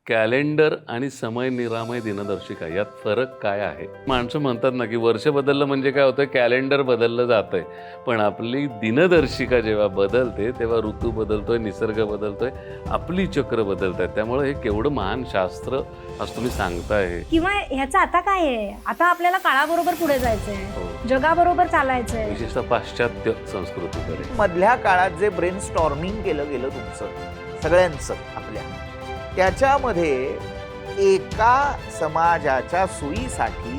Calendar आणि समय निरामय दिनदर्शिका यात फरक काय आहे? माणसं म्हणतात ना की वर्ष बदललं म्हणजे काय होतं, कॅलेंडर बदललं जातंय, पण आपली दिनदर्शिका जेव्हा बदलते तेव्हा ऋतू बदलतोय, निसर्ग बदलतोय, आपली चक्र बदलत आहेत. त्यामुळे हे केवढं महान शास्त्र असं तुम्ही सांगताय. किंवा ह्याचं आता काय आहे, आता आपल्याला काळाबरोबर पुढे जायचंय, हो. जगाबरोबर चालायचंय. विशेषतः पाश्चात्य संस्कृतीकडे. मधल्या काळात जे ब्रेन स्टॉर्मिंग केलं गेलं तुमचं सगळ्यांचं आपल्या, त्याच्यामध्ये एका समाजाच्या सोयीसाठी,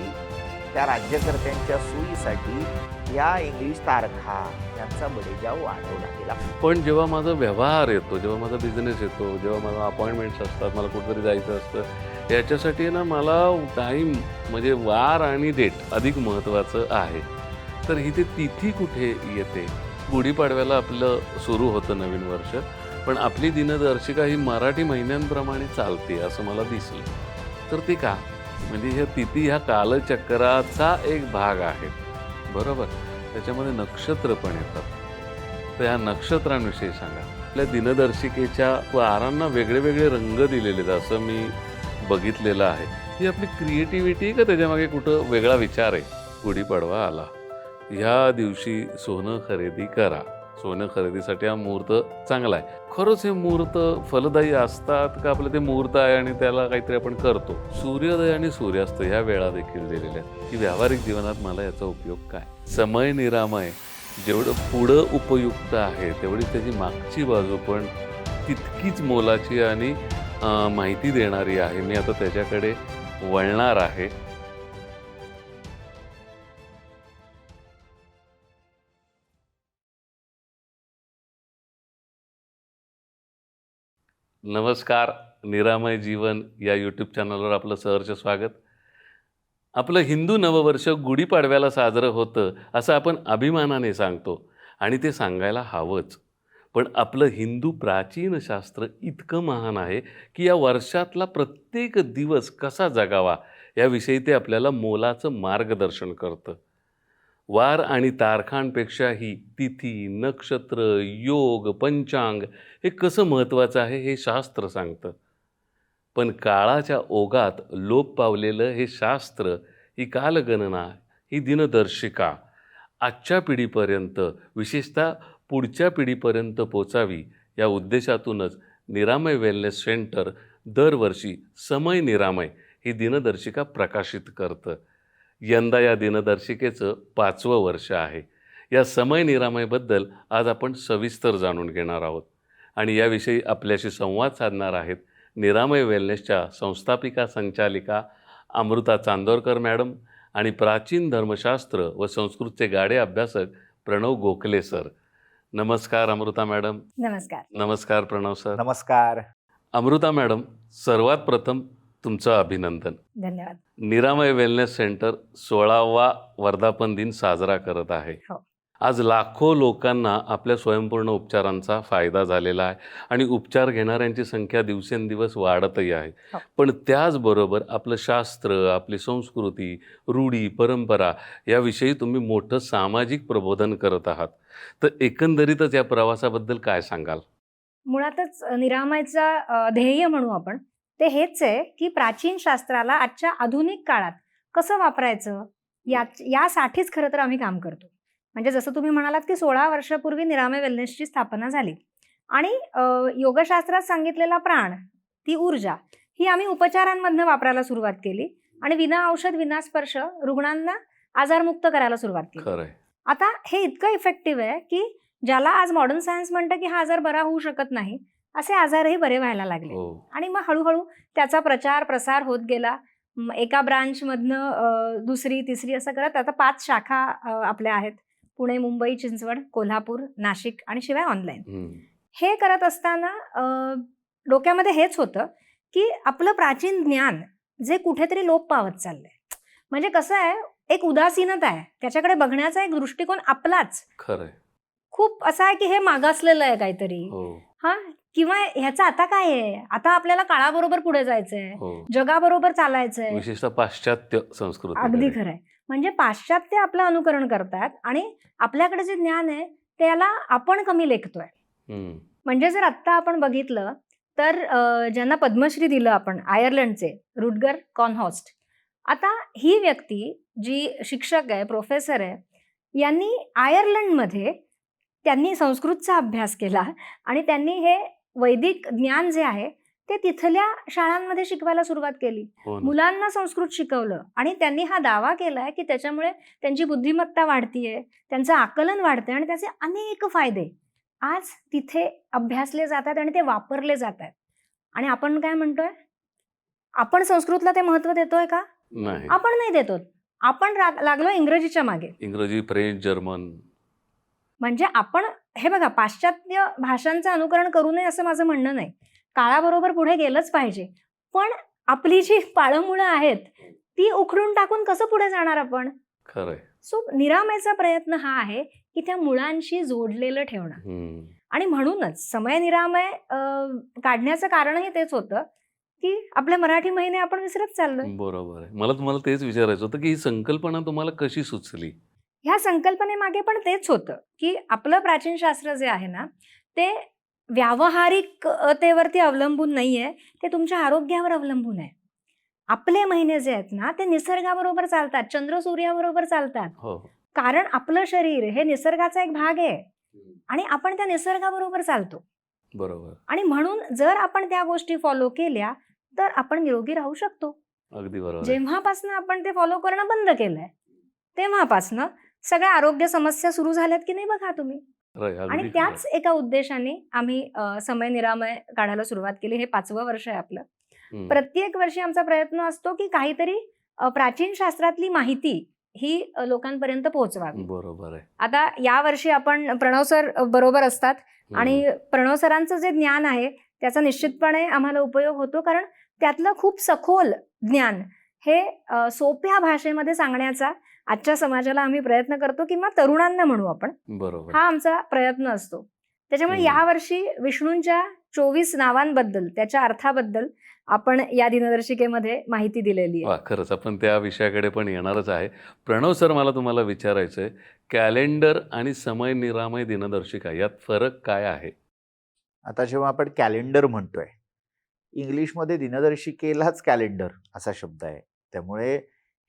त्या राज्यकर्त्यांच्या सोयीसाठी या इंग्लिश तारखा यांचा बडेजाव वाढवला गेला. पण जेव्हा माझा व्यवहार येतो, जेव्हा माझा बिझनेस येतो, जेव्हा मला अपॉइंटमेंट्स असतात, मला कुठेतरी जायचं असतं, याच्यासाठी ना मला टाईम म्हणजे वार आणि डेट अधिक महत्त्वाचं आहे. तर इथे तिथी कुठे येते? गुढीपाडव्याला आपलं सुरू होतं नवीन वर्ष, पण आपली दिनदर्शिका ही मराठी महिन्यांप्रमाणे चालते असं मला दिसलं. तर ते का? म्हणजे ह्या तिथी ह्या कालचक्राचा एक भाग आहे, बरोबर? त्याच्यामध्ये नक्षत्र पण येतात. तर ह्या नक्षत्रांविषयी सांगा. आपल्या दिनदर्शिकेच्या वारांना वेगळे वेगळे रंग दिलेले आहेत असं मी बघितलेलं आहे. ही आपली क्रिएटिव्हिटी का त्याच्यामागे कुठं वेगळा विचार आहे? गुढीपाडवा आला, ह्या दिवशी सोनं खरेदी करा. सोनं खरेदीसाठी हा मुहूर्त चांगला आहे. खरंच हे मुहूर्त फलदायी असतात का? आपलं ते मुहूर्त आहे आणि त्याला काहीतरी आपण करतो. सूर्योदय आणि सूर्यास्त ह्या वेळा देखील दिलेल्या आहेत की व्यावहारिक जीवनात मला याचा उपयोग काय? समय निरामय जेवढं पुढं उपयुक्त आहे तेवढी त्याची मागची बाजू पण तितकीच मोलाची आणि माहिती देणारी आहे. मी आता त्याच्याकडे वळणार आहे. नमस्कार, निरामय जीवन या यूट्यूब चॅनलवर आपलं सहर्ष स्वागत. आपलं हिंदू नववर्ष गुढीपाडव्याला साजरं होतं असं आपण अभिमानाने सांगतो आणि ते सांगायला हवंच. पण आपलं हिंदू प्राचीन शास्त्र इतकं महान आहे की या वर्षातला प्रत्येक दिवस कसा जगावा याविषयी ते आपल्याला मोलाचं मार्गदर्शन करतं. वार आणि तारखांपेक्षाही तिथी, नक्षत्र, योग, पंचांग हे कसं महत्त्वाचं आहे हे शास्त्र सांगतं. पण काळाच्या ओघात लोप पावलेलं हे शास्त्र, ही कालगणना, ही दिनदर्शिका आजच्या पिढीपर्यंत, विशेषतः पुढच्या पिढीपर्यंत पोचावी या उद्देशातूनच निरामय वेलनेस सेंटर दरवर्षी समय निरामय ही दिनदर्शिका प्रकाशित करतं. यंदा या दिनदर्शिकेचं 5वं वर्ष आहे. या समय निरामयबद्दल आज आपण सविस्तर जाणून घेणार आहोत आणि याविषयी आपल्याशी संवाद साधणार आहेत निरामय वेलनेसच्या संस्थापिका संचालिका अमृता चांदोरकर मॅडम आणि प्राचीन धर्मशास्त्र व संस्कृतचे गाढे अभ्यासक प्रणव गोखले सर. नमस्कार अमृता मॅडम. नमस्कार. नमस्कार प्रणव सर. नमस्कार. अमृता मॅडम, सर्वात प्रथम तुमचं अभिनंदन. धन्यवाद. निरामय वेलनेस सेंटर 16वा वर्धापन दिन साजरा करत आहे. हो. आज लाखो लोकांना आपल्या स्वयंपूर्ण उपचारांचा फायदा झालेला आहे आणि उपचार घेणाऱ्यांची संख्या दिवसेंदिवस वाढतही आहे. हो. पण त्याचबरोबर आपलं शास्त्र, आपली संस्कृती, रूढी, परंपरा याविषयी तुम्ही मोठं सामाजिक प्रबोधन करत आहात. तर एकंदरीतच या प्रवासाबद्दल काय सांगाल? मुळातच निरामयचा ध्येय म्हणू आपण ते हेच आहे की प्राचीन शास्त्राला आजच्या आधुनिक काळात कसं वापरायचं यासाठीच खरं तर आम्ही काम करतो. म्हणजे जसं तुम्ही म्हणालात की 16 वर्षापूर्वी निरामय वेलनेसची स्थापना झाली आणि योगशास्त्रात सांगितलेला प्राण, ती ऊर्जा, ही आम्ही उपचारांमधनं वापरायला सुरुवात केली आणि विना औषध विना स्पर्श रुग्णांना आजारमुक्त करायला सुरुवात केली. खरंय. आता हे इतकं इफेक्टिव्ह आहे की ज्याला आज मॉडर्न सायन्स म्हणतं की हा आजार बरा होऊ शकत नाही, असे आजारही बरे व्हायला लागले. आणि मग हळूहळू त्याचा प्रचार प्रसार होत गेला. एका ब्रांचमधनं दुसरी तिसरी असं करत आता 5 शाखा आपल्या आहेत. पुणे, मुंबई, चिंचवड, कोल्हापूर, नाशिक आणि शिवाय ऑनलाईन. हे करत असताना डोक्यामध्ये हेच होतं की आपलं प्राचीन ज्ञान जे कुठेतरी लोप पावत चाललंय. म्हणजे कसं आहे, एक उदासीनता आहे, त्याच्याकडे बघण्याचा एक दृष्टिकोन आपलाच खरंय, खूप असा आहे की हे मागासलेलं आहे काहीतरी. हा, किंवा ह्याचं आता काय आहे, आता आपल्याला काळाबरोबर पुढे जायचंय, जगाबरोबर चालायचंय. विशेषतः पाश्चात्य संस्कृती. अगदी खरंय. म्हणजे पाश्चात्य आपलं अनुकरण करतात आणि आपल्याकडे जे ज्ञान आहे त्याला आपण कमी लेखतोय. म्हणजे जर आत्ता आपण बघितलं तर ज्यांना पद्मश्री दिलं आपण आयर्लंडचे रुटगर कॉनहॉस्ट. आता ही व्यक्ती जी शिक्षक आहे, प्रोफेसर आहे, यांनी आयर्लंडमध्ये त्यांनी संस्कृतचा अभ्यास केला आणि त्यांनी हे वैदिक ज्ञान जे आहे ते तिथल्या शाळांमध्ये शिकवायला सुरुवात केली. हो ना. मुलांना संस्कृत शिकवलं आणि त्यांनी हा दावा केलाय की त्याच्यामुळे त्यांची बुद्धिमत्ता वाढतीये, त्यांचं आकलन वाढतंय आणि त्याचे अनेक फायदे आज तिथे अभ्यासले जातात आणि ते वापरले जातात. आणि आपण काय म्हणतोय, आपण संस्कृतला ते महत्व देतोय का? नाही. आपण नाही देतो. आपण लागलो इंग्रजीच्या मागे. इंग्रजी, फ्रेंच, जर्मन. म्हणजे आपण हे बघा, पाश्चात्य भाषांचं अनुकरण करू नये असं माझं म्हणणं नाही. काळाबरोबर पुढे गेलंच पाहिजे, पण आपली जी पाळंमुळं आहेत ती उखडून टाकून कसं पुढे जाणार आपण? खरंय. सो निरामयचा प्रयत्न हा आहे की त्या मुळांशी जोडलेलं ठेवणं. आणि म्हणूनच समय निरामय काढण्याचं कारणही तेच होतं की आपले मराठी महिने आपण विसरत चाललोय. बरोबर आहे. मला तुम्हाला तेच विचारायचं होतं की ही संकल्पना तुम्हाला कशी सुचली? ह्या संकल्पनेमागे पण तेच होतं की आपलं प्राचीन शास्त्र जे आहे ना ते व्यावहारिकतेवरती अवलंबून नाहीये, ते तुमच्या आरोग्यावर अवलंबून आहे. आपले महिने जे आहेत ना ते निसर्गाबरोबर चालतात, चंद्र सूर्याबरोबर चालतात. हो. कारण आपलं शरीर हे निसर्गाचा एक भाग आहे आणि आपण त्या निसर्गाबरोबर चालतो. बरोबर. आणि म्हणून जर आपण त्या गोष्टी फॉलो केल्या तर आपण निरोगी राहू शकतो. अगदी बरोबर आहे. जेव्हापासून आपण ते फॉलो करणं बंद केलंय तेव्हापासून सगळ्या आरोग्य समस्या सुरू झाल्यात की नाही बघा तुम्ही. खरंय, अगदी आणि खरंय. त्याच एका उद्देशाने आम्ही समय निरामय काढायला सुरुवात केली. हे 5वं वर्ष आहे आपलं. प्रत्येक वर्षी आमचा प्रयत्न असतो की काहीतरी प्राचीन शास्त्रातली माहिती ही लोकांपर्यंत पोहोचवावी. बरोबर आहे. आता या वर्षी आपण प्रणव सर बरोबर असतात आणि प्रणव सरांचं जे ज्ञान आहे त्याचा निश्चितपणे आम्हाला उपयोग होतो, कारण त्यातलं खूप सखोल ज्ञान हे सोप्या भाषेमध्ये सांगण्याचा आजच्या समाजाला आम्ही प्रयत्न करतो, किंवा तरुणांना म्हणू आपण. बरोबर. हा आमचा प्रयत्न असतो. त्याच्यामुळे यावर्षी विष्णूंच्या 24 नावांबद्दल, त्याच्या अर्थाबद्दल आपण या दिनदर्शिकेमध्ये माहिती दिलेली आहे. खरंच आपण त्या विषयाकडे पण येणारच आहे. प्रणव सर, मला तुम्हाला विचारायचं आहे, कॅलेंडर आणि समय निरामय दिनदर्शिका यात फरक काय आहे? आता जेव्हा आपण कॅलेंडर म्हणतोय, इंग्लिशमध्ये दिनदर्शिकेलाच कॅलेंडर असा शब्द आहे, त्यामुळे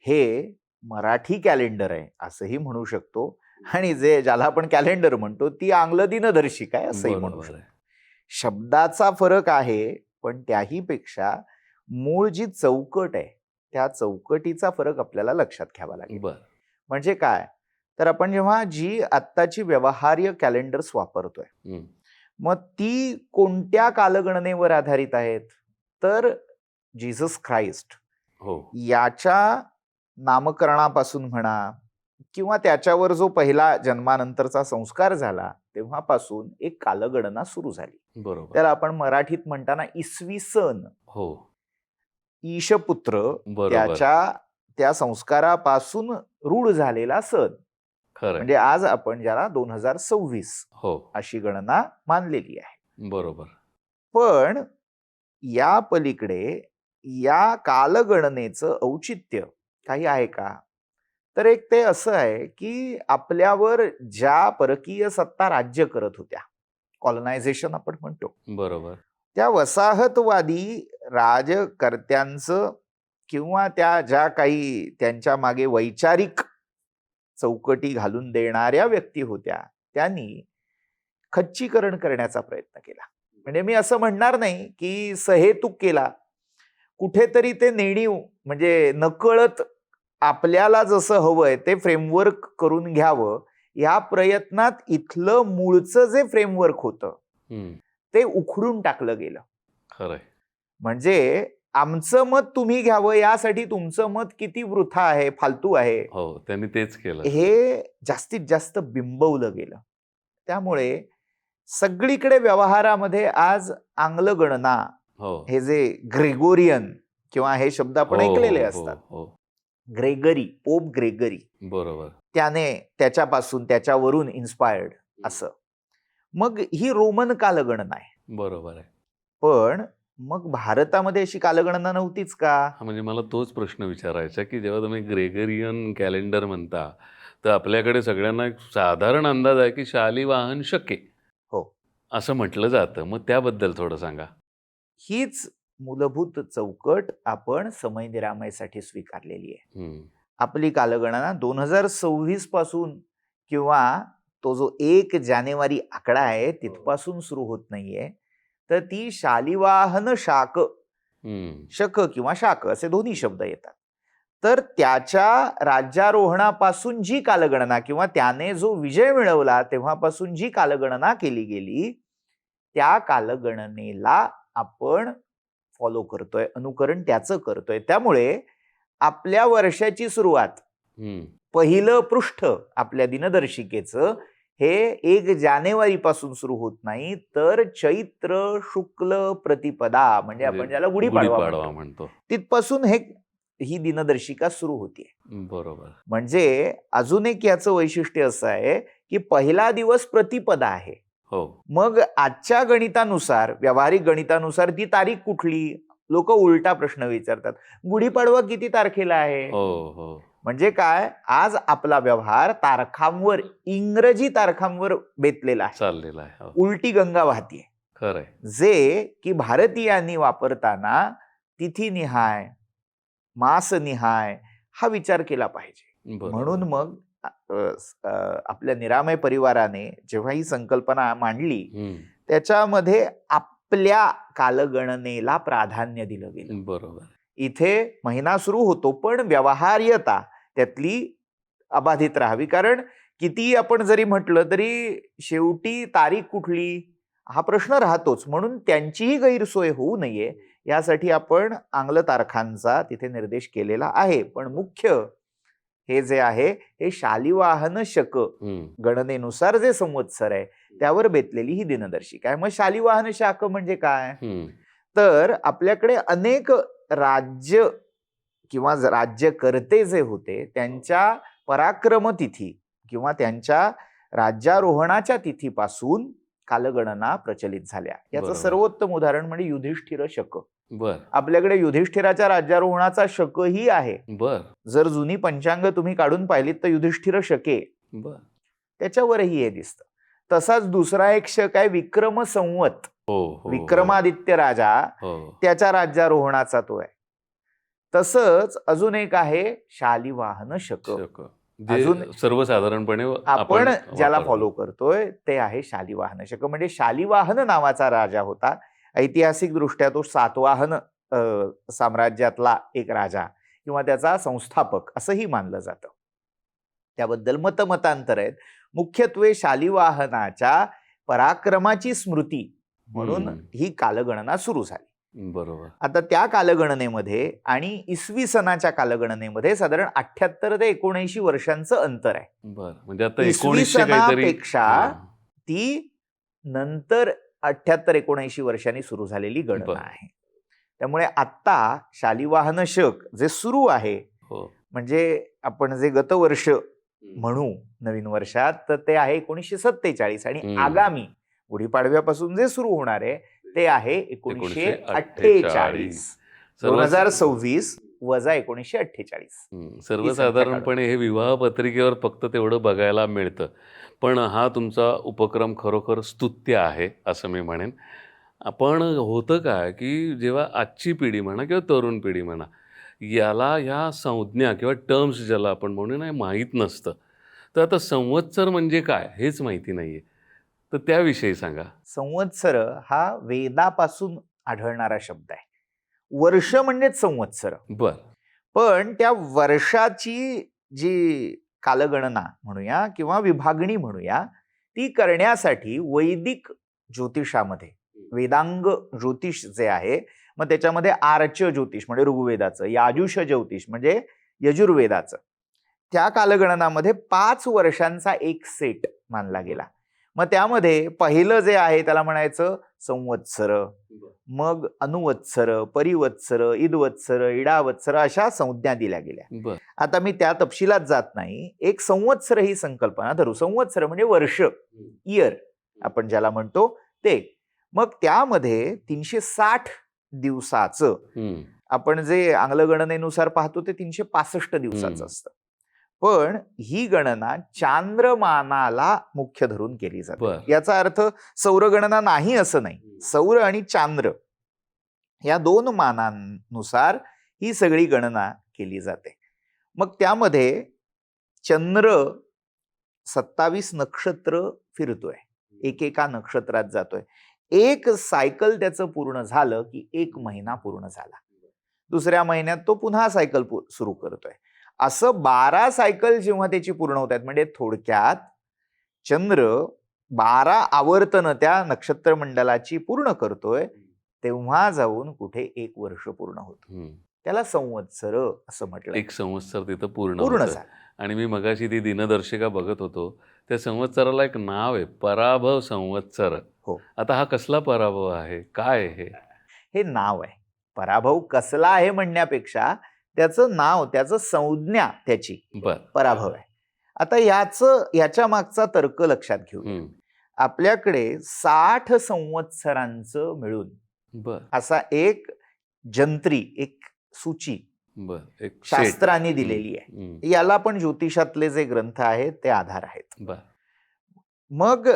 हे मराठी कॅलेंडर आहे असंही म्हणू शकतो, आणि ज्याला आपण कॅलेंडर म्हणतो ती आंग्ल दिनदर्शिका आहे असंही म्हणू शकतो. शब्दाचा फरक आहे, पण त्याही पेक्षा मूळ जी चौकट आहे त्या चौकटीचा फरक आपल्याला लक्षात घ्यावा लागेल. म्हणजे काय, तर आपण जेव्हा जी आत्ताची व्यवहार्य कॅलेंडर्स वापरतोय, मग ती कोणत्या कालगणनेवर आधारित आहेत, तर जीसस ख्राइस्ट याच्या नामकरणापासून म्हणा, किंवा त्याच्यावर जो पहिला जन्मानंतरचा संस्कार झाला तेव्हापासून एक कालगणना सुरू झाली. बरोबर. त्याला आपण मराठीत म्हणताना इसवी सन, ईशपुत्र, त्याच्या त्या संस्कारापासून रूढ झालेला सण, म्हणजे आज आपण ज्याला 2026 अशी गणना मानलेली आहे. बरोबर. पण या पलीकडे या कालगणनेचं औचित्य काही आहे का, तर एक ते असं आहे की आपल्यावर ज्या परकीय सत्ता राज्य करत होत्या, कॉलनायझेशन आपण म्हणतो, बरोबर, त्या वसाहतवादी राजकर्त्यांचं किंवा त्या ज्या काही त्यांच्या मागे वैचारिक चौकटी घालून देणाऱ्या व्यक्ती होत्या, त्यांनी खच्चीकरण करण्याचा प्रयत्न केला. म्हणजे मी असं म्हणणार नाही की सहेतुक केला, कुठेतरी ते नेणीव म्हणजे नकळत आपल्याला जसं हवंय ते फ्रेमवर्क करून घ्यावं, या प्रयत्नात इथलं मूळचं जे फ्रेमवर्क होतं ते उखडून टाकलं गेलं. खरंय. म्हणजे आमचं मत तुम्ही घ्यावं यासाठी तुमचं मत किती वृथा आहे, फालतू आहे, त्यांनी तेच केलं, हे जास्तीत जास्त बिंबवलं गेलं. त्यामुळे सगळीकडे व्यवहारामध्ये आज आंग्ल गणना, हे जे ग्रेगोरियन किंवा हे शब्द आपण ऐकलेले असतात, ग्रेगरी, पोप ग्रेगरी, बरोबर, त्याने त्याच्यापासून त्याच्यावरून इन्स्पायर्ड असं, मग ही रोमन कालगणना आहे. बरोबर आहे. पण मग भारतामध्ये अशी कालगणना नव्हतीच का? म्हणजे मला तोच प्रश्न विचारायचा की जेव्हा तुम्ही ग्रेगरियन कॅलेंडर म्हणता, तर आपल्याकडे सगळ्यांना एक साधारण अंदाज आहे की शालिवाहन शके असं म्हटलं जातं. मग त्याबद्दल थोडं सांगा. हीच मूलभूत चौकट आपण समय निरामयसाठी स्वीकारलेली आहे. आपली कालगणना 2026 पासून किंवा तो जो 1 जानेवारी आकडा आहे तिथपासून सुरू होत नाहीये, तर ती शालिवाहन शाक, शक किंवा शाक असे दोन्ही शब्द येतात. तर त्याच्या राज्यारोहणापासून जी कालगणना किंवा त्याने जो विजय मिळवला तेव्हापासून जी कालगणना केली गेली त्या कालगणनेला आपण फॉलो करतोय, अनुकरण त्याचं करतोय. त्यामुळे आपल्या वर्षाची सुरुवात पहिलं पृष्ठ आपल्या दिनदर्शिकेचं हे 1 जानेवारी पासून सुरू होत नाही, तर चैत्र शुक्ल प्रतिपदा म्हणजे आपण ज्याला गुढीपाडवा म्हणतो तिथपासून ही दिनदर्शिका सुरू होतीये. बरोबर. म्हणजे अजून एक याचं वैशिष्ट्य असं आहे की पहिला दिवस प्रतिपदा आहे. हो. मग आजच्या गणितानुसार, व्यावहारिक गणितानुसार ती तारीख कुठली? लोक उलटा प्रश्न विचारतात, गुढीपाडवा किती तारखेला आहे? म्हणजे काय, आज आपला व्यवहार तारखांवर, इंग्रजी तारखांवर बेतलेला आहे, चाललेला आहे. उलटी गंगा वाहतीये. खरंय. जे की भारतीयांनी वापरताना तिथीनिहाय, मासनिहाय हा विचार केला पाहिजे. म्हणून मग आपल्या निरामय परिवाराने जेव्हा ही संकल्पना मांडली त्याच्यामध्ये आपल्या कालगणनेला प्राधान्य दिलं गेलं. बरोबर. इथे महिना सुरू होतो पण व्यवहार्यता त्यातली अबाधित राहावी, कारण किती आपण जरी म्हटलं तरी शेवटी तारीख कुठली हा प्रश्न राहतोच. म्हणून त्यांचीही गैरसोय होऊ नये यासाठी आपण आंग्ल तारखांचा तिथे निर्देश केलेला आहे. पण मुख्य हे जे आहे हे शालिवाहन शक गणनेनुसार जे संवत्सर आहे त्यावर बेतलेली ही दिनदर्शिका आहे. मग शालिवाहन शाक म्हणजे काय, तर आपल्याकडे अनेक राज्य किंवा राज्यकर्ते जे होते त्यांच्या पराक्रम तिथी किंवा त्यांच्या राज्यारोहणाच्या तिथीपासून कालगणना प्रचलित झाल्या. याचं सर्वोत्तम उदाहरण म्हणजे युधिष्ठिर शक. आपल्याकडे युधिष्ठिराच्या राज्यारोहणाचा शकही आहे. जर जुनी पंचांग तुम्ही काढून पाहिलीत तर युधिष्ठिर शके त्याच्यावरही हे दिसतं. तसाच दुसरा एक शक आहे विक्रम संवत, विक्रमादित्य राजा त्याच्या राज्यारोहणाचा तो आहे. तसंच अजून एक आहे शालिवाहन शक, अजून सर्वसाधारणपणे आपण ज्याला फॉलो करतोय ते आहे शालिवाहन शक. म्हणजे शालिवाहन नावाचा राजा होता, ऐतिहासिक दृष्ट्या तो सातवाहन साम्राज्यातला एक राजा किंवा त्याचा संस्थापक असंही मानलं जातं. त्याबद्दल मतमतांतर आहेत. मुख्यत्वे शालिवाहनाच्या पराक्रमाची स्मृती म्हणून ही कालगणना सुरू झाली. बरोबर. आता त्या कालगणनेमध्ये आणि इसवी सनाच्या कालगणनेमध्ये साधारण 78 ते 79 वर्षांचं अंतर आहे. म्हणजे आता इसवी सनापेक्षा ती नंतर 78-79 वर्षांनी सुरू झालेली गणना आहे. त्यामुळे आता शालिवाहन शक जे सुरू आहे म्हणजे आपण जे गतवर्ष म्हणू नवीन वर्षात तर ते आहे 1947 आणि आगामी गुढीपाडव्यापासून जे सुरू होणार आहे ते आहे 1948. 2026 वजा 1948. सर्वसाधारणपणे हे विवाह पत्रिकेवर फक्त तेवढं बघायला मिळतं, पण हा तुमचा उपक्रम खरोखर स्तुत्य आहे असं मी म्हणेन. पण होतं काय की जेव्हा आजची पिढी म्हणा किंवा तरुण पिढी म्हणा याला ह्या संज्ञा किंवा टर्म्स ज्याला आपण म्हणू ना माहीत नसतं, तर आता संवत्सर म्हणजे काय हेच माहिती नाहीये, तर त्याविषयी सांगा. संवत्सर हा वेदापासून आढळणारा शब्द आहे. वर्ष म्हणजेच संवत्सर. पण त्या वर्षाची जी कालगणना म्हणूया किंवा विभागणी म्हणूया ती करण्यासाठी वैदिक ज्योतिषामध्ये वेदांग ज्योतिष जे आहे, मग त्याच्यामध्ये आर्च ज्योतिष म्हणजे ऋग्वेदाचं, याजुष ज्योतिष म्हणजे यजुर्वेदाचं, त्या कालगणनामध्ये 5 वर्षांचा एक सेट मानला गेला. मग त्यामध्ये पहिलं जे आहे त्याला म्हणायचं संवत्सर, मग अनुवत्सर, परिवत्सर, इदवत्सर, इडावत्सर अशा संज्ञा दिल्या गेल्या. आता मी त्या तपशिलात जात नाही. एक संवत्सर ही संकल्पना धरू. संवत्सर म्हणजे वर्ष, इयर आपण ज्याला म्हणतो ते. मग त्यामध्ये 360 दिवसाचं आपण जे आंग्ल गणनेनुसार पाहतो ते 365 दिवसाचं असतं. पण ही गणना चांद्रमानाला मुख्य धरून केली जाते. याचा अर्थ सौर गणना नाही असं नाही. सौर आणि चांद्र या 2 मानांनुसार ही सगळी गणना केली जाते. मग त्यामध्ये चंद्र 27 नक्षत्र फिरतोय, एकेका नक्षत्रात जातोय. एक सायकल त्याचं पूर्ण झालं की 1 महिना पूर्ण झाला. दुसऱ्या महिन्यात तो पुन्हा सायकल सुरू करतोय. असं 12 सायकल जेव्हा त्याची पूर्ण होत आहेत, म्हणजे थोडक्यात चंद्र 12 आवर्तनं त्या नक्षत्र मंडलाची पूर्ण करतोय, तेव्हा जाऊन कुठे 1 वर्ष पूर्ण होतं. त्याला संवत्सर असं म्हटलं. 1 संवत्सर तिथं पूर्ण पूर्ण होतं. झालं. आणि मी मगाशी ती दिनदर्शिका बघत होतो, त्या संवत्सराला एक नाव आहे, पराभव संवत्सर. हो. आता हा कसला पराभव आहे, काय आहे हे नाव आहे. पराभव कसला आहे म्हणण्यापेक्षा त्याचं नाव, त्याचं संज्ञा त्याची पराभव आहे. आता याच्या मागचा तर्क लक्षात घेऊ. आपल्याकडे 60 संवत्सरांचं मिळून असा एक जंत्री, एक सूची एक शास्त्रांनी दिलेली आहे. याला पण ज्योतिषातले जे ग्रंथ आहेत ते आधार आहेत. मग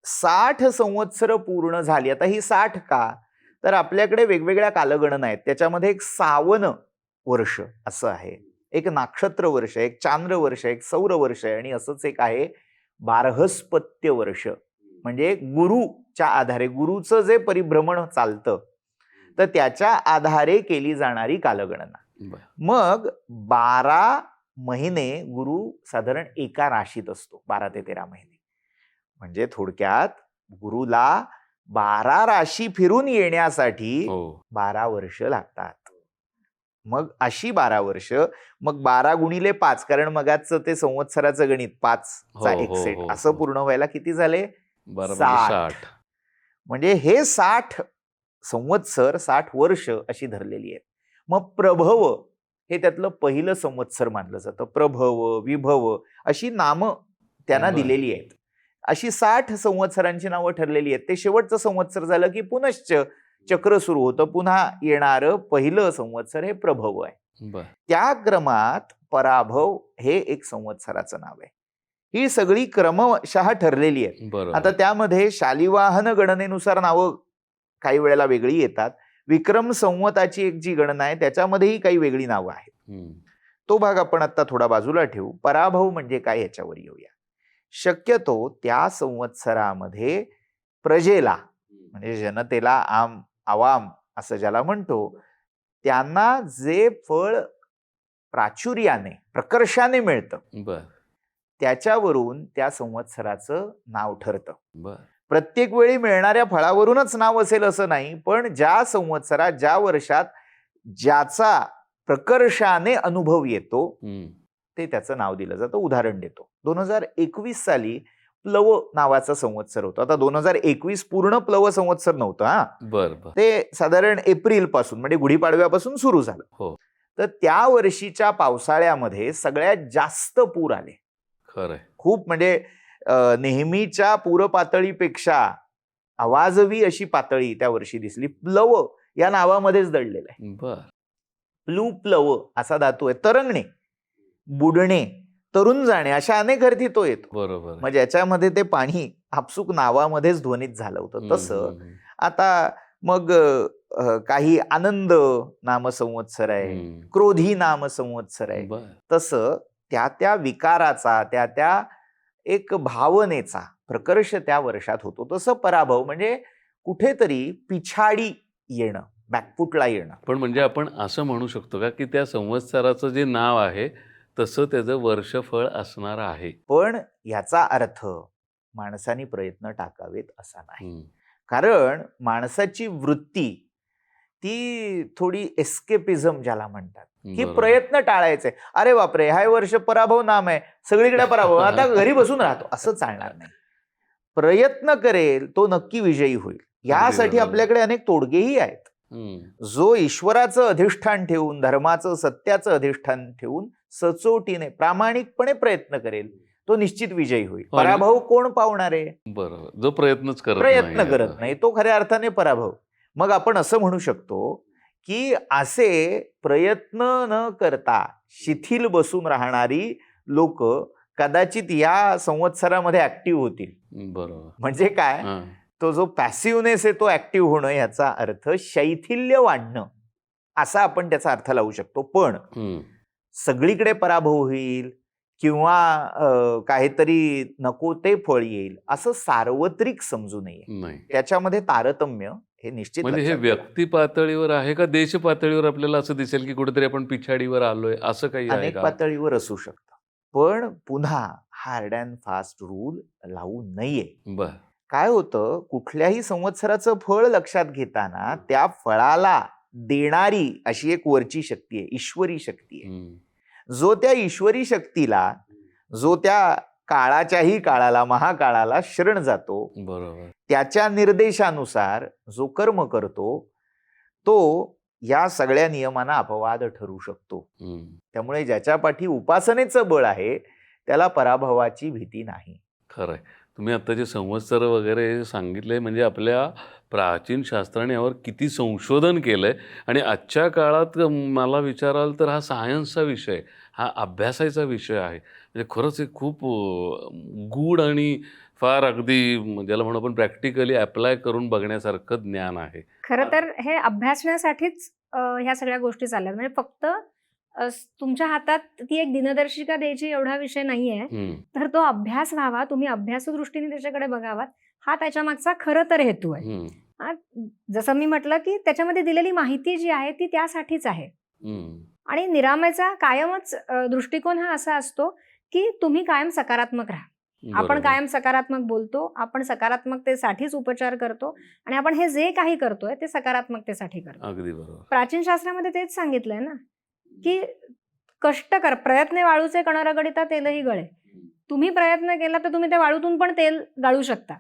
60 संवत्सर पूर्ण झाली. आता ही 60 का, तर आपल्याकडे वेगवेगळ्या कालगणना आहेत. त्याच्यामध्ये एक सावन वर्ष असं आहे, एक नाक्षत्र वर्ष, एक चांद्र वर्ष, एक सौर वर्ष आहे, आणि असंच एक आहे बारहस्पत्य वर्ष, म्हणजे गुरुच्या आधारे, गुरुचं जे परिभ्रमण चालतं तर त्याच्या आधारे केली जाणारी कालगणना. मग 12 महिने गुरु साधारण एका राशीत असतो, 12 ते 13 महिने. म्हणजे थोडक्यात गुरुला 12 राशी फिरून येण्यासाठी 12 वर्ष लागतात. मग अशी 12 वर्ष, मग 12 गुणिले 5, कारण मगाचं ते संवत्सराचं गणित 5चा एक सेट, असं पूर्ण व्हायला किती झाले? 60. म्हणजे हे 60 संवत्सर, 60 वर्ष अशी धरलेली आहेत. मग प्रभव हे त्यातलं पहिलं संवत्सर मानलं जातं. प्रभव, विभव अशी नामं त्यांना दिलेली आहेत. अशी 60 संवत्सरांची नावं ठरलेली आहेत. ते शेवटचं संवत्सर झालं की पुनश्च चक्र सुरू होतं. पुन्हा येणारं पहिलं संवत्सर हे प्रभव आहे. त्या क्रमात पराभव हे एक संवत्सराचं नाव आहे. ही सगळी क्रमशः ठरलेली आहेत. आता त्यामध्ये शालिवाहन गणनेनुसार नावं काही वेळेला वेगळी येतात. विक्रम संवताची एक जी गणना आहे त्याच्यामध्येही काही वेगळी नावं आहेत. तो भाग आपण आता थोडा बाजूला ठेवू. पराभव म्हणजे काय याच्यावर येऊया. शक्यतो त्या संवत्सरामध्ये प्रजेला, म्हणजे जनतेला, आवाम असं ज्याला म्हणतो, त्यांना जे फळ प्राचुर्याने, प्रकर्षाने मिळतं त्याच्यावरून त्या संवत्सराचं नाव ठरतं. प्रत्येक वेळी मिळणाऱ्या फळावरूनच नाव असेल असं नाही, पण ज्या संवत्सरात, ज्या वर्षात ज्याचा प्रकर्षाने अनुभव येतो ते त्याचं नाव दिलं जातं. उदाहरण देतो. 2021 साली प्लव नावाचा संवत्सर होता. आता 2021 पूर्ण प्लव संवत्सर नव्हतं. ते साधारण एप्रिल पासून, म्हणजे गुढीपाडव्यापासून सुरू झालं. तर त्या वर्षीच्या पावसाळ्यामध्ये सगळ्यात जास्त पूर आले. खरंय. खूप, म्हणजे नेहमीच्या पूर पातळीपेक्षा आवाजवी अशी पातळी त्या वर्षी दिसली. प्लव या नावामध्येच दडलेलं आहे. प्लव असा धातू आहे. तरंगणे, बुडणे, तरुण जाणे अशा अनेक अर्थी तो येतो. बरोबर. म्हणजे याच्यामध्ये ते पाणी आपसुक नावामध्येच ध्वनित झालं होतं. तसं आता मग काही आनंद नाम संवत्सर आहे, क्रोधी नाम संवत्सर आहे. तसं त्या विकाराचा, त्या एक भावनेचा प्रकर्ष त्या वर्षात होतो. तसं पराभव म्हणजे कुठेतरी पिछाडी येणं, बॅकफुटला येणं. पण म्हणजे आपण असं म्हणू शकतो का की त्या संवत्सराचं जे नाव आहे तसं त्याचं वर्षफळ असणार आहे? पण याचा अर्थ माणसाने प्रयत्न टाकावेत असा नाही. कारण माणसाची वृत्ती ती थोडी एस्केपिझम ज्याला म्हणतात, की प्रयत्न टाळायचे. अरे बापरे, हा वर्ष पराभव नाम आहे, सगळीकडे पराभव, आता घरी बसून राहतो, असं चालणार नाही. प्रयत्न करेल तो नक्की विजयी होईल. यासाठी आपल्याकडे अनेक तोडगेही आहेत. जो ईश्वराचं अधिष्ठान ठेवून, धर्माचं, सत्याचं अधिष्ठान ठेवून सचोटीने, प्रामाणिकपणे प्रयत्न करेल तो निश्चित विजयी होईल. पराभव कोण पावणार आहे? बरोबर. जो प्रयत्न करत नाही तो खऱ्या अर्थाने पराभव. मग आपण असं म्हणू शकतो की असे प्रयत्न न करता शिथिल बसून राहणारी लोक कदाचित या संवत्सरामध्ये ऍक्टिव्ह होतील. बरोबर. म्हणजे काय, तो जो पॅसिव्हनेस आहे तो ऍक्टिव्ह होणं, याचा अर्थ शैथिल्य वाढणं, असा आपण त्याचा अर्थ लावू शकतो. पण सगळीकडे पराभव होईल किंवा काहीतरी नको ते फळ येईल असं सार्वत्रिक समजू नये. नाही, त्याच्यामध्ये तारतम्य हे निश्चित म्हणजे हे लक्षात ठेवा. व्यक्ती पातळीवर आहे का देश पातळीवर आपल्याला असं दिसेल की कुठेतरी आपण पिछाडीवर आलोय, असं काही आहे अनेक का? पातळीवर असू शकतं. पण पुन्हा हार्ड अँड फास्ट रूल लावू नये. बर. काय होतं, कुठल्याही संवत्सराचं फळ लक्षात घेताना त्या फळाला देणारी अशी एक वरची शक्ती आहे, ईश्वरी शक्ती आहे. जो त्या ईश्वरी शक्तीला, जो त्या काळाच्याही काळाला, महाकाळाला शरण जातो, बरोबर. त्याच्या निर्देशानुसार जो कर्म करतो, तो या सगळ्या नियमांना अपवाद ठरू शकतो. त्यामुळे ज्याच्या पाठी उपासनेचं बळ आहे त्याला पराभवाची भीती नाही. खरंय. तुम्ही आता जे संवत्सर वगैरे सांगितले, म्हणजे आपल्या प्राचीन शास्त्राने यावर किती संशोधन केलंय. आणि आजच्या काळात मला विचाराल तर हा सायन्सचा विषय, हा अभ्यासाचा विषय आहे. म्हणजे खरंच हे खूप गूढ आणि फार अगदी ज्याला म्हणू आपण प्रॅक्टिकली अप्लाय करून बघण्यासारखं ज्ञान आहे. खरं तर हे अभ्यासण्यासाठीच ह्या सगळ्या गोष्टी चालल्यात. म्हणजे फक्त तुमच्या हातात ती एक दिनदर्शिका द्यायची एवढा विषय नाहीये, तर तो अभ्यास व्हावा, तुम्ही अभ्यासू दृष्टीने त्याच्याकडे बघावात, हा त्याच्या मागचा खरं तर हेतू आहे. जसं मी म्हटलं की त्याच्यामध्ये दिलेली माहिती जी आहे ती त्यासाठीच आहे. आणि निरामयचा कायमच दृष्टिकोन हा असा असतो की तुम्ही कायम सकारात्मक राहा. आपण कायम सकारात्मक बोलतो, आपण सकारात्मकतेसाठीच उपचार करतो आणि आपण हे जे काही करतोय ते सकारात्मकतेसाठी करतो. अगदी बरोबर. प्राचीन शास्त्रामध्ये तेच सांगितलंय ना की कष्ट कर, प्रयत्न वाळूचे कण रगडिता तेलही गळे. तुम्ही प्रयत्न केला तर तुम्ही त्या वाळूतून पण तेल गाळू शकता.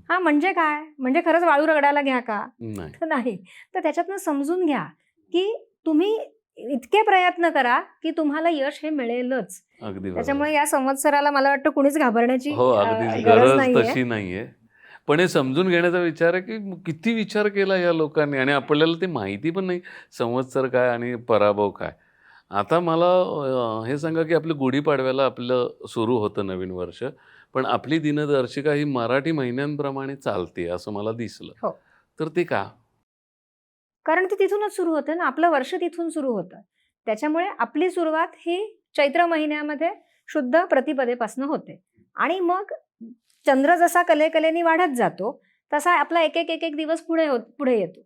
हा म्हणजे काय, म्हणजे खरंच वाळू रगडायला घ्या का? नाही. तर त्याच्यातनं समजून घ्या की तुम्ही इतके प्रयत्न करा की तुम्हाला यश हे मिळेलच. त्याच्यामुळे या संवत्सराला मला वाटतं कुणीच घाबरण्याची गरज तशी नाहीये. पण हे समजून घेण्याचा विचार आहे की किती विचार केला या लोकांनी, आणि आपल्याला ते माहिती पण नाही संवत्सर काय आणि पराभव काय. आता मला हे सांगा की आपलं गुढीपाडव्याला आपलं सुरू होतं नवीन वर्ष, पण आपली दिनदर्शिका ही मराठी महिन्यांप्रमाणे चालते असं मला दिसलं. तर ते का? कारण ती तिथूनच सुरू होते ना, आपलं वर्ष तिथून सुरू होतं. त्याच्यामुळे आपली सुरुवात ही चैत्र महिन्यामध्ये शुद्ध प्रतिपदेपासून होते आणि मग चंद्र जसा कलेकलेनी वाढत जातो तसा आपला एक एक दिवस पुढे येतो.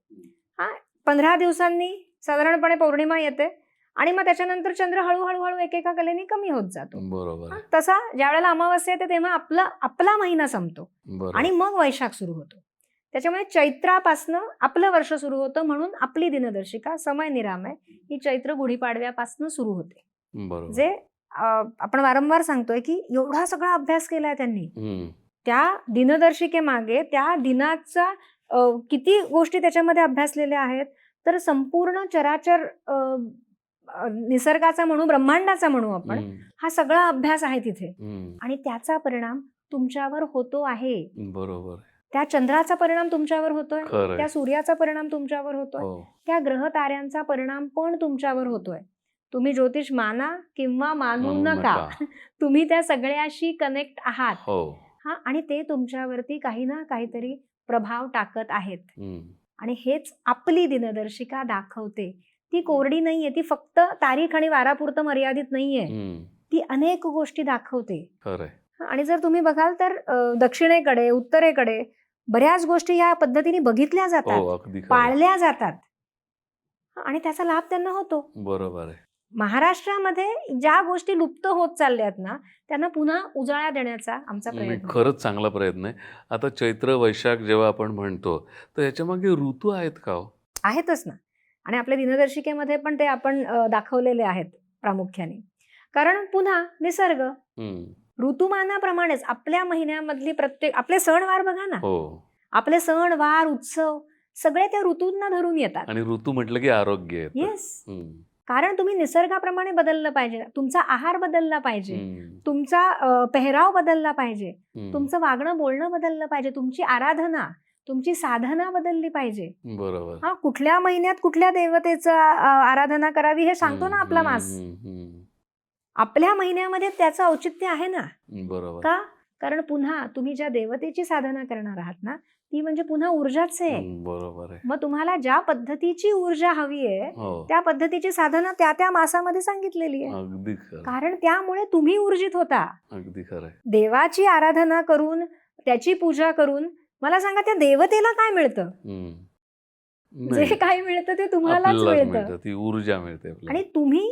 15 दिवसांनी साधारणपणे पौर्णिमा येते आणि मग त्याच्यानंतर चंद्र हळूहळू एकेका कलेनी कमी होत जातो. बरोबर. तसा ज्या वेळेला अमावस्या येते तेव्हा आपला महिना संपतो आणि मग वैशाख सुरू होतो. त्याच्यामुळे चैत्रापासनं आपलं वर्ष सुरू होतं, म्हणून आपली दिनदर्शिका समय निरामय ही चैत्र गुढीपाडव्यापासून सुरू होते. जे आपण वारंवार सांगतोय की एवढा सगळा अभ्यास केलाय त्यांनी, त्या दिनदर्शिकेमागे त्या दिनाचा किती गोष्टी त्याच्यामध्ये अभ्यासलेल्या आहेत. तर संपूर्ण चराचर निसर्गाचा म्हणू, ब्रह्मांडाचा म्हणू आपण, हा सगळा अभ्यास आहे तिथे आणि त्याचा परिणाम तुमच्यावर होतो आहे. बरोबर. त्या चंद्राचा परिणाम तुमच्यावर होतोय, त्या सूर्याचा परिणाम तुमच्यावर होतोय, त्या ग्रह ताऱ्यांचा परिणाम पण तुमच्यावर होतोय. तुम्ही ज्योतिष माना किंवा मानू नका, तुम्ही त्या सगळ्याशी कनेक्ट आहात. आणि ते तुमच्यावरती काही ना काहीतरी प्रभाव टाकत आहेत. आणि हेच आपली दिनदर्शिका दाखवते. ती कोरडी नाहीये, ती फक्त तारीख आणि वारापुरतं मर्यादित नाहीये, ती अनेक गोष्टी दाखवते. आणि जर तुम्ही बघाल तर दक्षिणेकडे, उत्तरेकडे बऱ्याच गोष्टी या पद्धतीने बघितल्या जातात, पाळल्या जातात आणि त्याचा लाभ त्यांना होतो. बरोबर आहे. महाराष्ट्रामध्ये ज्या गोष्टी लुप्त होत चालल्यात ना, त्यांना पुन्हा उजाळा देण्याचा आमचा प्रयत्न. खरंच चांगला प्रयत्न आहे. आता चैत्र वैशाख जेव्हा आपण म्हणतो तर याच्या मागे ऋतू आहेत का? आहेतच ना, आणि आपल्या दिनदर्शिकेमध्ये पण ते आपण दाखवलेले आहेत प्रामुख्याने. कारण पुन्हा निसर्ग ऋतुमानाप्रमाणेच आपल्या महिन्यामधली प्रत्येक, आपले सणवार बघा ना, आपले सण वार उत्सव सगळे त्या ऋतूंना धरून येतात. आणि ऋतू म्हटलं की आरोग्य. येस. कारण तुम्ही निसर्गाप्रमाणे बदललं पाहिजे, तुमचा आहार बदलला पाहिजे, तुमचा पेहराव बदलला पाहिजे, तुमचं वागणं बोलणं बदललं पाहिजे, तुमची आराधना, तुमची साधना बदलली पाहिजे. बरोबर. कुठल्या महिन्यात कुठल्या देवतेचं आराधना करावी हे सांगतो ना आपला मास. आपल्या महिन्यामध्ये त्याचं औचित्य आहे ना. बरोबर. का? कारण पुन्हा तुम्ही ज्या देवतेची साधना करणार आहात ना, ती म्हणजे पुन्हा ऊर्जाच आहे. बरोबर आहे. मग तुम्हाला ज्या पद्धतीची ऊर्जा हवी आहे हो, त्या पद्धतीची साधनं त्या त्या मासामध्ये सांगितलेली आहे. अगदी खरं, कारण त्यामुळे तुम्ही ऊर्जित होता. अगदी खरं आहे. देवाची आराधना करून त्याची पूजा करून मला सांगा त्या देवतेला काय मिळतं? जे नाही, काय मिळतं ते तुम्हालाच आपल्यालाच मिळतं. मिळतं, ती ऊर्जा मिळते आपल्याला. आणि तुम्ही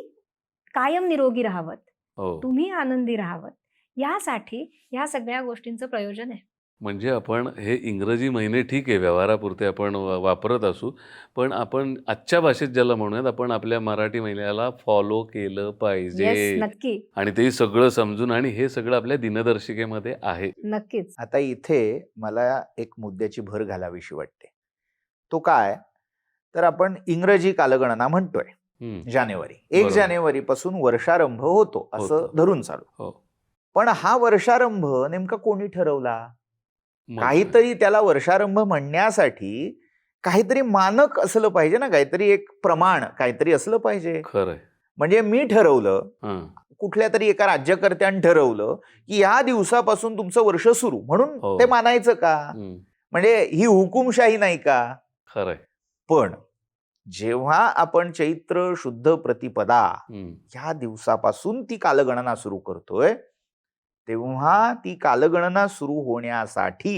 कायम निरोगी राहावत, हो, तुम्ही आनंदी राहावत, यासाठी ह्या सगळ्या गोष्टींचं प्रयोजन आहे. म्हणजे आपण हे इंग्रजी महिने ठीक आहे, व्यवहारापुरते आपण वापरत असू, पण आपण आजच्या भाषेत ज्याला म्हणूयात, आपण आपल्या मराठी महिन्याला फॉलो केलं येस, पाहिजे. नक्की, आणि ते सगळं समजून, आणि हे सगळं आपल्या दिनदर्शिकेमध्ये आहे. नक्कीच. आता इथे मला एक मुद्द्याची भर घालावीशी वाटते. तो काय, तर आपण इंग्रजी कालगणना म्हणतोय जानेवारी, 1 बरोबर. जानेवारी पासून वर्षारंभ होतो असं होतो. धरून चालू. हो, पण हा वर्षारंभ नेमका कोणी ठरवला? मग काय? काहीतरी त्याला वर्षारंभ म्हणण्यासाठी काहीतरी मानक असलं पाहिजे ना, काहीतरी एक प्रमाण काहीतरी असलं पाहिजे. खरंय. म्हणजे मी ठरवलं, हां, कुठल्या तरी एका राज्यकर्त्याने ठरवलं की या दिवसापासून तुमचं वर्ष सुरू, म्हणून हो. ते मानायचं का? म्हणजे ही हुकुमशाही नाही का? खरंय. पण जेव्हा आपण चैत्र शुद्ध प्रतिपदा या दिवसापासून ती कालगणना सुरू करतोय, तेव्हा ती कालगणना सुरू होण्यासाठी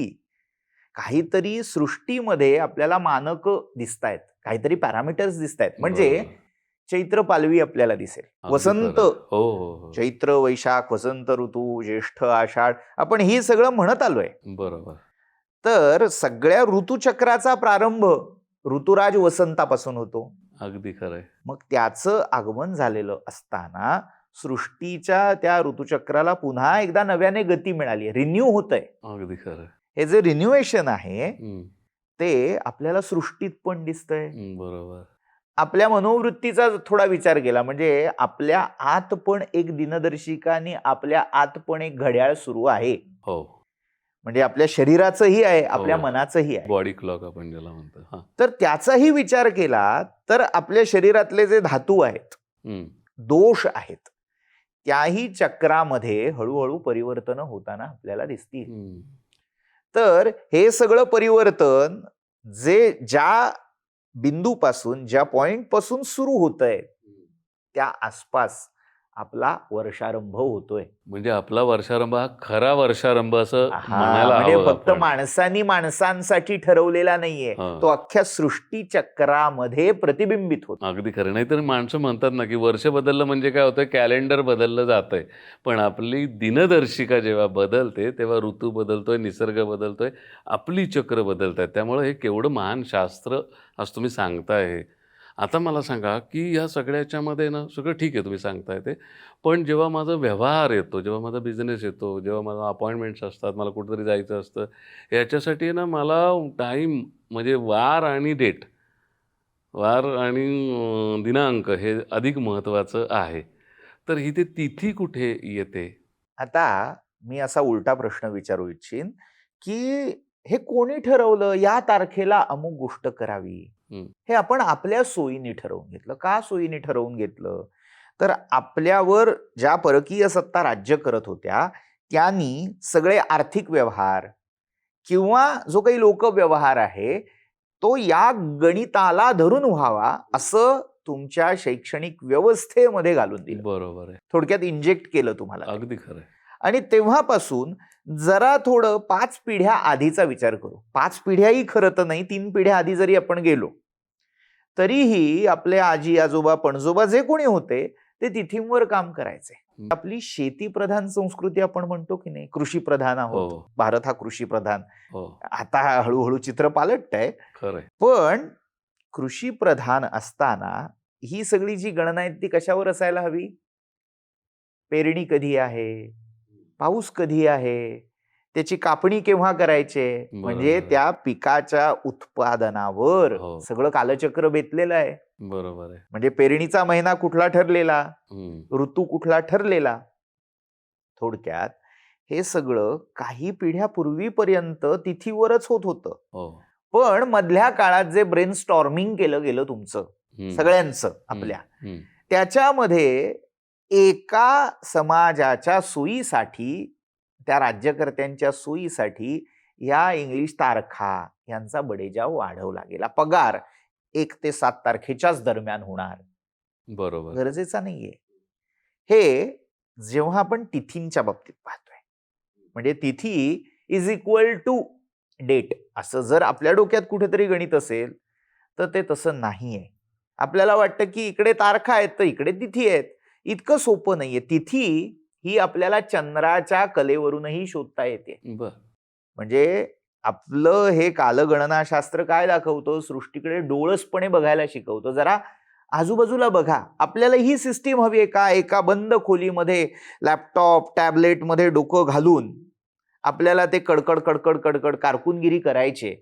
काहीतरी सृष्टीमध्ये आपल्याला मानक दिसतायत, काहीतरी पॅरामीटर्स दिसतायत. म्हणजे बरोबर. चैत्र पालवी आपल्याला दिसेल, अगदी वसंत, खरं. हो, हो, हो. चैत्र वैशाख वसंत ऋतू, ज्येष्ठ आषाढ, आपण ही सगळं म्हणत आलोय. बरोबर. तर सगळ्या ऋतुचक्राचा प्रारंभ ऋतुराज वसंतापासून होतो. अगदी खरंय. मग त्याचं आगमन झालेलं असताना सृष्टीच्या त्या ऋतुचक्राला पुन्हा एकदा नव्याने गती मिळाली, रिन्यू होतंय. अगदी खरं. हे जे रिन्युएशन आहे हं, ते आपल्याला सृष्टीत पण दिसतंय. बरोबर. आपल्या मनोवृत्तीचा थोडा विचार केला म्हणजे आपल्या आत पण एक दिनदर्शिका आणि आपल्या आत पण एक घड्याळ सुरू आहे. हो, म्हणजे आपल्या शरीराचंही आहे, आपल्या हो. मनाचंही आहे. बॉडी क्लॉक आपण ज्याला म्हणतो. हां. तर त्याचाही विचार केला तर आपल्या शरीरातले जे धातू आहेत, हं, दोष आहेत, त्याही चक्रामध्ये हळूहळू परिवर्तन होताना आपल्याला दिसतील. हं. तर हे सगळं परिवर्तन जे ज्या बिंदूपासून, ज्या पॉइंट पासून सुरू होतंय त्या आसपास आपला वर्षारंभ होतोय. म्हणजे आपला वर्षारंभ हा खरा वर्षारंभ असं हा, म्हणायला म्हणजे हवं फक्त आपण. माणसांनी माणसांसाठी ठरवलेला नाहीये, हां. तो अख्ख्या सृष्टी चक्रामध्ये प्रतिबिंबित होतो. अगदी खरं. नाहीतर माणसं म्हणतात ना, की वर्ष बदललं म्हणजे काय होतं, कॅलेंडर बदललं जातंय. पण आपली दिनदर्शिका जेव्हा बदलते, तेव्हा ऋतू बदलतोय, निसर्ग बदलतोय, आपली चक्र बदलत आहेत. त्यामुळं हे केवढं महान शास्त्र आज तुम्ही सांगताय हे. आता मला सांगा, की या सगळ्याच्यामध्ये ना सगळं ठीक आहे तुम्ही सांगताय ते, पण जेव्हा माझा व्यवहार येतो, जेव्हा माझा बिझनेस येतो, जेव्हा माझा अपॉइंटमेंट्स असतात, मला कुठेतरी जायचं असतं, याच्यासाठी ना मला टाईम म्हणजे वार आणि डेट, वार आणि दिनांक हे अधिक महत्त्वाचं आहे. तर ही ते तिथी कुठे येते? आता मी असा उलटा प्रश्न विचारू इच्छिन की हे कोणी ठरवलं या तारखेला अमुक गोष्ट करावी? हे आपण आपल्या सोयीने ठरवून घेतलं. का सोयीने ठरवून घेतलं? तर आपल्यावर ज्या परकीय सत्ता राज्य करत होत्या त्यांनी सगळे आर्थिक व्यवहार किंवा जो काही लोक व्यवहार आहे तो या गणिताला धरून व्हावा असं तुमच्या शैक्षणिक व्यवस्थेमध्ये घालून दिलं. बरोबर आहे. थोडक्यात इंजेक्ट केलं तुम्हाला. अगदी खरं आहे. आणि तेव्हापासून जरा थोडं 5 पिढ्या आधीचा विचार करू. 5 पिढ्याही खरं तर नाही, 3 पिढ्या आधी जरी आपण गेलो तरीही आपले आजी आजोबा पणजोबा जे कोणी होते ते तिथींवर काम करायचे. आपली शेती प्रधान संस्कृती आपण म्हणतो की नाही, कृषी प्रधान आहोत. हो, भारत हा कृषी प्रधान. हो. आता हळूहळू चित्र पालटतंय. खरं आहे. पण कृषी प्रधान असताना ही सगळी जी गणना आहे ती कशावर असायला हवी? पेरणी कधी आहे, पाऊस कधी आहे, त्याची कापणी केव्हा करायचे, म्हणजे बरोबर. त्या पिकाच्या उत्पादनावर हो. सगळं कालचक्र बेतलेलं आहे. बरोबर आहे. म्हणजे पेरणीचा महिना कुठला ठरलेला, हं. ऋतू कुठला ठरलेला. थोडक्यात हे सगळं काही पिढ्या पूर्वीपर्यंत तिथीवरच होत होतं. हो. पण मधल्या काळात जे ब्रेन स्टॉर्मिंग केलं गेलं तुमचं हं. सगळ्यांचं आपल्या, हं. त्याच्यामध्ये एका समाजाच्या सोयीसाठी, त्या राज्यकर्त्यांच्या सोयीसाठी या इंग्लिश तारखा, यांचा बडेजाव वाढवला गेला. पगार 1 ते 7 तारखेच्याच दरम्यान होणार बरोबर. गरजेचा नाहीये. हे जेव्हा आपण तिथींच्या बाबतीत पाहतोय, म्हणजे तिथी इज इक्वल टू डेट असं जर आपल्या डोक्यात कुठेतरी गणित असेल तर ते तसं नाहीये. आपल्याला वाटतं की इकडे तारखा आहेत तर इकडे तिथी आहेत. इतकं सोपं नाहीये. तिथी ही आपल्याला चंद्राच्या कलेवरूनही शोधता येते. बर. म्हणजे आपलं हे कालगणनाशास्त्र काय दाखवतं, सृष्टीकडे डोळसपणे बघायला शिकवतं. जरा आजूबाजूला बघा. आपल्याला ही सिस्टीम हवी आहे का? एका बंद खोलीमध्ये लॅपटॉप टॅबलेटमध्ये डोकं घालून आपल्याला ते कडकड कडकड कडकड कारकुनगिरी करायचे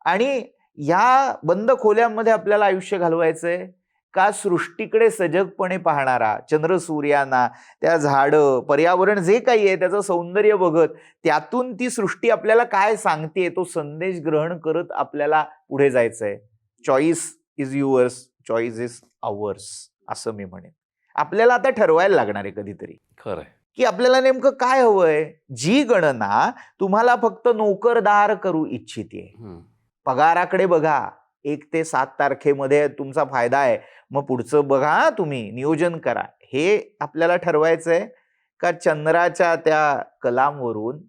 आणि या बंद खोल्यांमध्ये आपल्याला आयुष्य घालवायचंय का? सृष्टीकडे सजगपणे पाहणारा, चंद्र सूर्यांना, त्या झाडं, पर्यावरण जे काही आहे त्याचं सौंदर्य बघत त्यातून ती सृष्टी आपल्याला काय सांगते तो संदेश ग्रहण करत आपल्याला पुढे जायचंय. Choice is yours, choice is ours असं मी म्हणेन. आपल्याला आता ठरवायला लागणार आहे कधीतरी खरंय. की आपल्याला नेमकं काय हवंय. जी गणना तुम्हाला फक्त नोकरदार करू इच्छिते, पगाराकडे बघा. 1 ते 7 तारखेमध्ये तुमचा फायदा आहे, मग पुढचं बघा, तुम्ही नियोजन करा. हे आपल्याला ठरवायचंय का चंद्राच्या त्या कलांवरून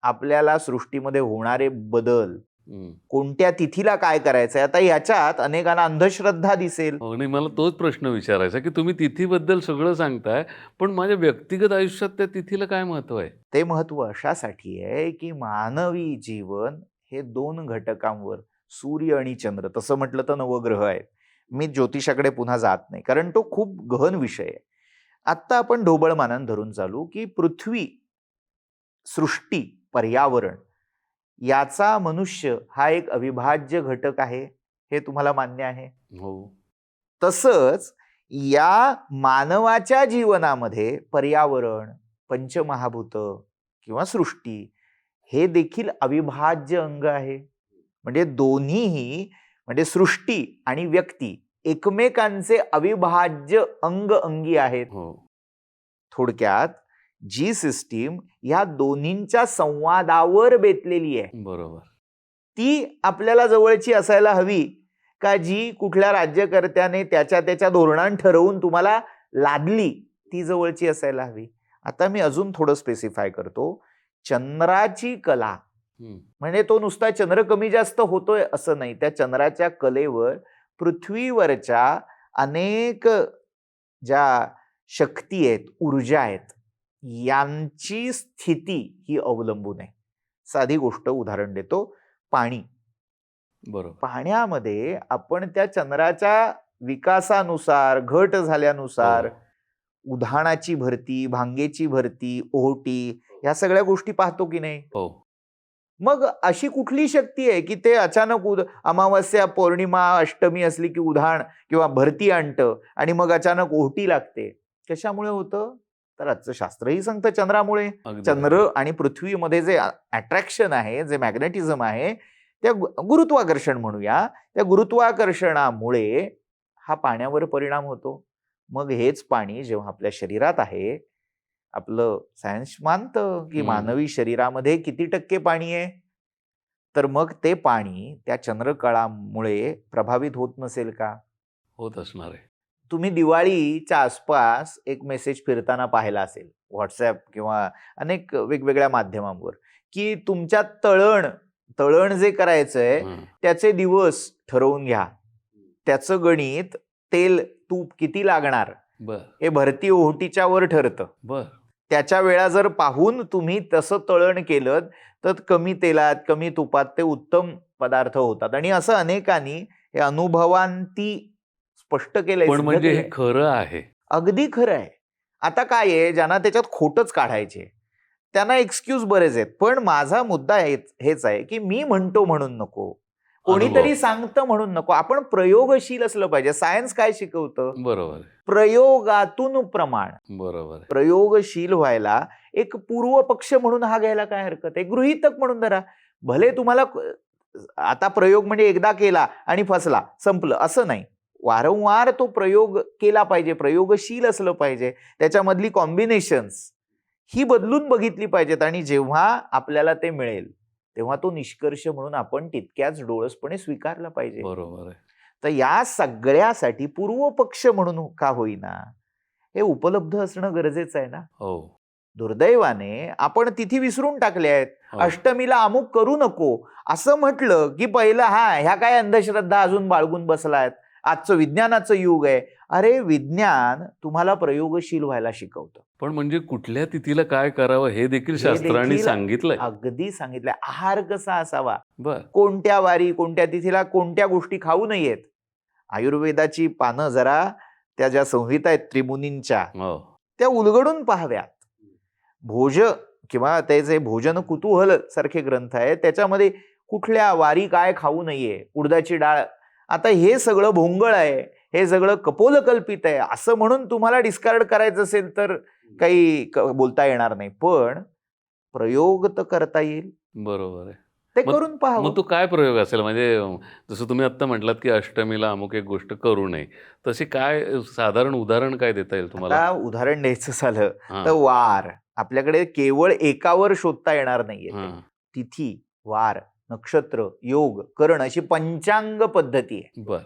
आपल्याला सृष्टीमध्ये होणारे बदल, कोणत्या तिथीला काय करायचंय. आता याच्यात अनेकांना अंधश्रद्धा दिसेल. आणि मला तोच प्रश्न विचारायचा की तुम्ही तिथीबद्दल सगळं सांगताय, पण माझ्या व्यक्तिगत आयुष्यात त्या तिथीला काय महत्व आहे? ते महत्व अशासाठी आहे की मानवी जीवन हे 2 घटकांवर, सूर्य आणि चंद्र, तसं म्हटलं तर नवग्रह आहेत. मी ज्योतिषाकडे पुन्हा जात नाही कारण तो खूप गहन विषय आहे. आत्ता आपण ढोबळमानानं धरून चालू की पृथ्वी, सृष्टी, पर्यावरण याचा मनुष्य हा एक अविभाज्य घटक आहे. हे तुम्हाला मान्य आहे? हो. तसंच या मानवाच्या जीवनामध्ये पर्यावरण, पंचमहाभूत किंवा सृष्टी हे देखील अविभाज्य अंग आहे. म्हणजे दोन्हीही, म्हणजे सृष्टी आणि व्यक्ती एकमेकांचे अविभाज्य अंगी आहेत. थोडक्यात जी सिस्टीम ह्या दोन्हींच्या संवादावर बेतलेली आहे, बरोबर, ती आपल्याला जवळची असायला हवी का? जी कुठल्या राज्यकर्त्याने त्याच्या धोरणान ठरवून तुम्हाला लादली, ती जवळची असायला हवी. आता मी अजून थोडं स्पेसिफाय करतो. चंद्राची कला म्हणजे तो नुसता चंद्र कमी जास्त होतोय असं नाही. त्या चंद्राच्या कलेवर पृथ्वीवरच्या अनेक ज्या शक्ती आहेत, ऊर्जा आहेत, यांची स्थिती ही अवलंबून आहे. साधी गोष्ट उदाहरण देतो. पाणी. बरोबर. पाण्यामध्ये आपण त्या चंद्राच्या विकासानुसार, घट झाल्यानुसार उधाणाची भरती, भांगेची भरती, ओहोटी या सगळ्या गोष्टी पाहतो की नाही? मग अशी कुठली शक्ती आहे की ते अचानक अमावस्या, पौर्णिमा, अष्टमी असली की उधाण किंवा भरती आणतं आणि मग अचानक ओहोटी लागते? कशामुळे होतं? तर आजचं शास्त्रही सांगतं चंद्रामुळे. चंद्र आणि पृथ्वीमध्ये जे अट्रॅक्शन आहे, जे मॅग्नेटिझम आहे, त्या गुरुत्वाकर्षण म्हणूया, त्या गुरुत्वाकर्षणामुळे हा पाण्यावर परिणाम होतो. मग हेच पाणी जेव्हा आपल्या शरीरात आहे, आपलं सायन्स मानतं की मानवी शरीरामध्ये किती टक्के पाणी आहे, तर मग ते पाणी त्या चंद्रकळामुळे प्रभावित होत नसेल का? होत असणार आहे. तुम्ही दिवाळीच्या आसपास एक मेसेज फिरताना पाहिला असेल व्हॉट्सॲप किंवा अनेक वेगवेगळ्या माध्यमांवर की तुमच्या तळण जे करायचंय त्याचे दिवस ठरवून घ्या. त्याचं गणित, तेल तूप किती लागणार हे भरती ओहोटीच्या वर ठरतं. त्याच्या वेळा जर पाहून तुम्ही तसं तळण केलं तर कमी तेलात, कमी तुपात ते उत्तम पदार्थ होतात. आणि असं अनेकांनी हे अनुभवांती स्पष्ट केलंय. पण म्हणजे हे खरं आहे, अगदी खरं आहे. आता काय आहे, ज्यांना त्याच्यात खोटच काढायचे त्यांना एक्सक्यूज बरेच आहेत. पण माझा मुद्दा हेच आहे की मी म्हणतो म्हणून नको, कोणीतरी सांगतं म्हणून नको. आपण प्रयोगशील असलं पाहिजे. सायन्स काय शिकवतं? बरोबर, प्रयोगातून प्रमाण. बरोबर. प्रयोगशील व्हायला एक पूर्व पक्ष म्हणून हा घ्यायला काय हरकत आहे? गृहीतक म्हणून धरा. भले तुम्हाला आता प्रयोग म्हणजे एकदा केला आणि फसला, संपलं असं नाही. वारंवार तो प्रयोग केला पाहिजे, प्रयोगशील असलं पाहिजे. त्याच्यामधली कॉम्बिनेशन्स ही बदलून बघितली पाहिजेत. आणि जेव्हा आपल्याला ते मिळेल तेव्हा तो निष्कर्ष म्हणून आपण तितक्याच डोळसपणे स्वीकारला पाहिजे. बरोबर आहे. तर या सगळ्यासाठी पूर्वपक्ष म्हणून का होईना हे उपलब्ध असणं गरजेचं आहे ना. हो. दुर्दैवाने आपण तिथी विसरून टाकल्या आहेत. हो. अष्टमीला अमुक करू नको असं म्हटलं की पहिलं ह्या काय अंधश्रद्धा अजून बाळगून बसलायत, आजचं विज्ञानाचं युग आहे. अरे विज्ञान तुम्हाला प्रयोगशील व्हायला शिकवतं. पण म्हणजे कुठल्या तिथीला काय करावं हे देखील शास्त्रांनी देखील सांगितलंय. अगदी सांगितलंय. आहार कसा असावा, बर. कोणत्या वारी कोणत्या तिथीला कोणत्या गोष्टी खाऊ नयेत. आयुर्वेदाची पानं जरा त्या ज्या संहिता आहेत त्रिमुनींच्या हो. त्या उलगडून पाहाव्यात. भोज किंवा त्याचे भोजन कुतूहल सारखे ग्रंथ आहेत, त्याच्यामध्ये कुठल्या वारी काय खाऊ नये, उडदाची डाळ, आता हे सगळं भोंगळ आहे, हे सगळं कपोलकल्पित आहे असं म्हणून तुम्हाला डिस्कार्ड करायचं असेल तर काही बोलता येणार नाही. पण प्रयोग तर करता येईल. बरोबर आहे. ते मग- करून पाहावं. मग तो काय प्रयोग असेल? म्हणजे जसं तुम्ही आता म्हटलात की अष्टमीला अमुक एक गोष्ट करू नये, तशी काय साधारण उदाहरण काय देता येईल तुम्हाला? आता उदाहरण द्यायचं झालं हां, तर वार आपल्याकडे केवळ एकावर शोधता येणार नाहीये. हां. तिथी, वार, नक्षत्र, योग, करण अशी पंचांग पद्धती आहे. बर.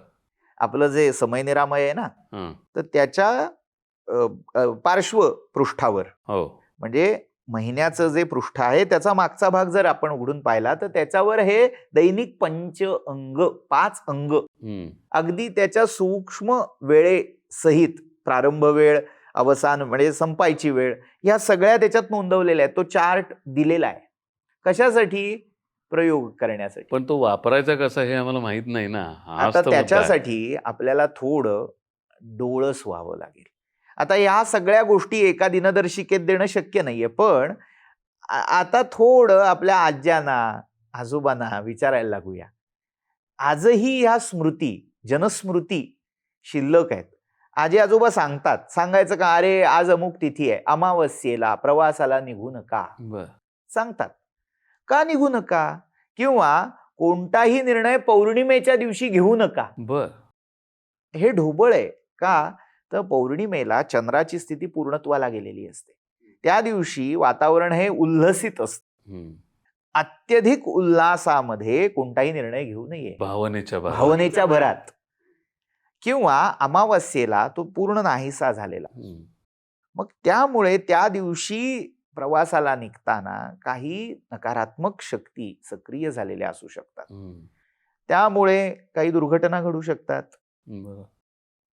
आपलं जे समयनिरामय आहे ना, हां. तर त्याच्या पार्श्व पृष्ठावर हो. म्हणजे महिन्याचं जे पृष्ठ आहे त्याचा मागचा भाग जर आपण उघडून पाहिला तर त्याच्यावर हे दैनिक पंच अंग, 5 अंग हम्म. अगदी त्याच्या सूक्ष्म वेळेसहित प्रारंभ वेळ, अवसान म्हणजे संपायची वेळ, या सगळ्या त्याच्यात नोंदवलेल्या आहेत. तो चार्ट दिलेला आहे. कशासाठी? प्रयोग करण्यासाठी. पण तो वापरायचा कसा हे आम्हाला माहित नाही ना. हाच आता तर मुद्दा आहे. त्याच्यासाठी आपल्याला थोडं डोळस व्हावं लागेल. आता या सगळ्या गोष्टी एका दिनदर्शिकेत देणं शक्य नाहीये, पण आता थोडं आपल्या आज्यांना, आजोबांना विचारायला लागूया. आजही ह्या स्मृती, जनस्मृती शिल्लक आहेत. आजी आजोबा सांगतात, सांगायचं का, अरे आज अमुक तिथी आहे, अमावस्येला प्रवासाला निघू नका, बर. सांगतात. का निघू नका? किंवा कोणताही निर्णय पौर्णिमेच्या दिवशी घेऊ नका. बर. हे ढोबळ आहे. का? तर पौर्णिमेला चंद्राची स्थिती पूर्णत्वाला गेलेली असते. त्या दिवशी वातावरण हे उल्हसित असतं. हम्म. अत्यधिक उल्हासामध्ये कोणताही निर्णय घेऊ नये, भावनेच्या भरात. भावनेच्या भरात. किंवा अमावस्येला तो पूर्ण नाहीसा झालेला. हम्म. मग त्यामुळे त्या दिवशी प्रवासाला निघताना काही नकारात्मक शक्ती सक्रिय झालेल्या असू शकतात. हम्म. त्यामुळे काही दुर्घटना घडू शकतात. बरं.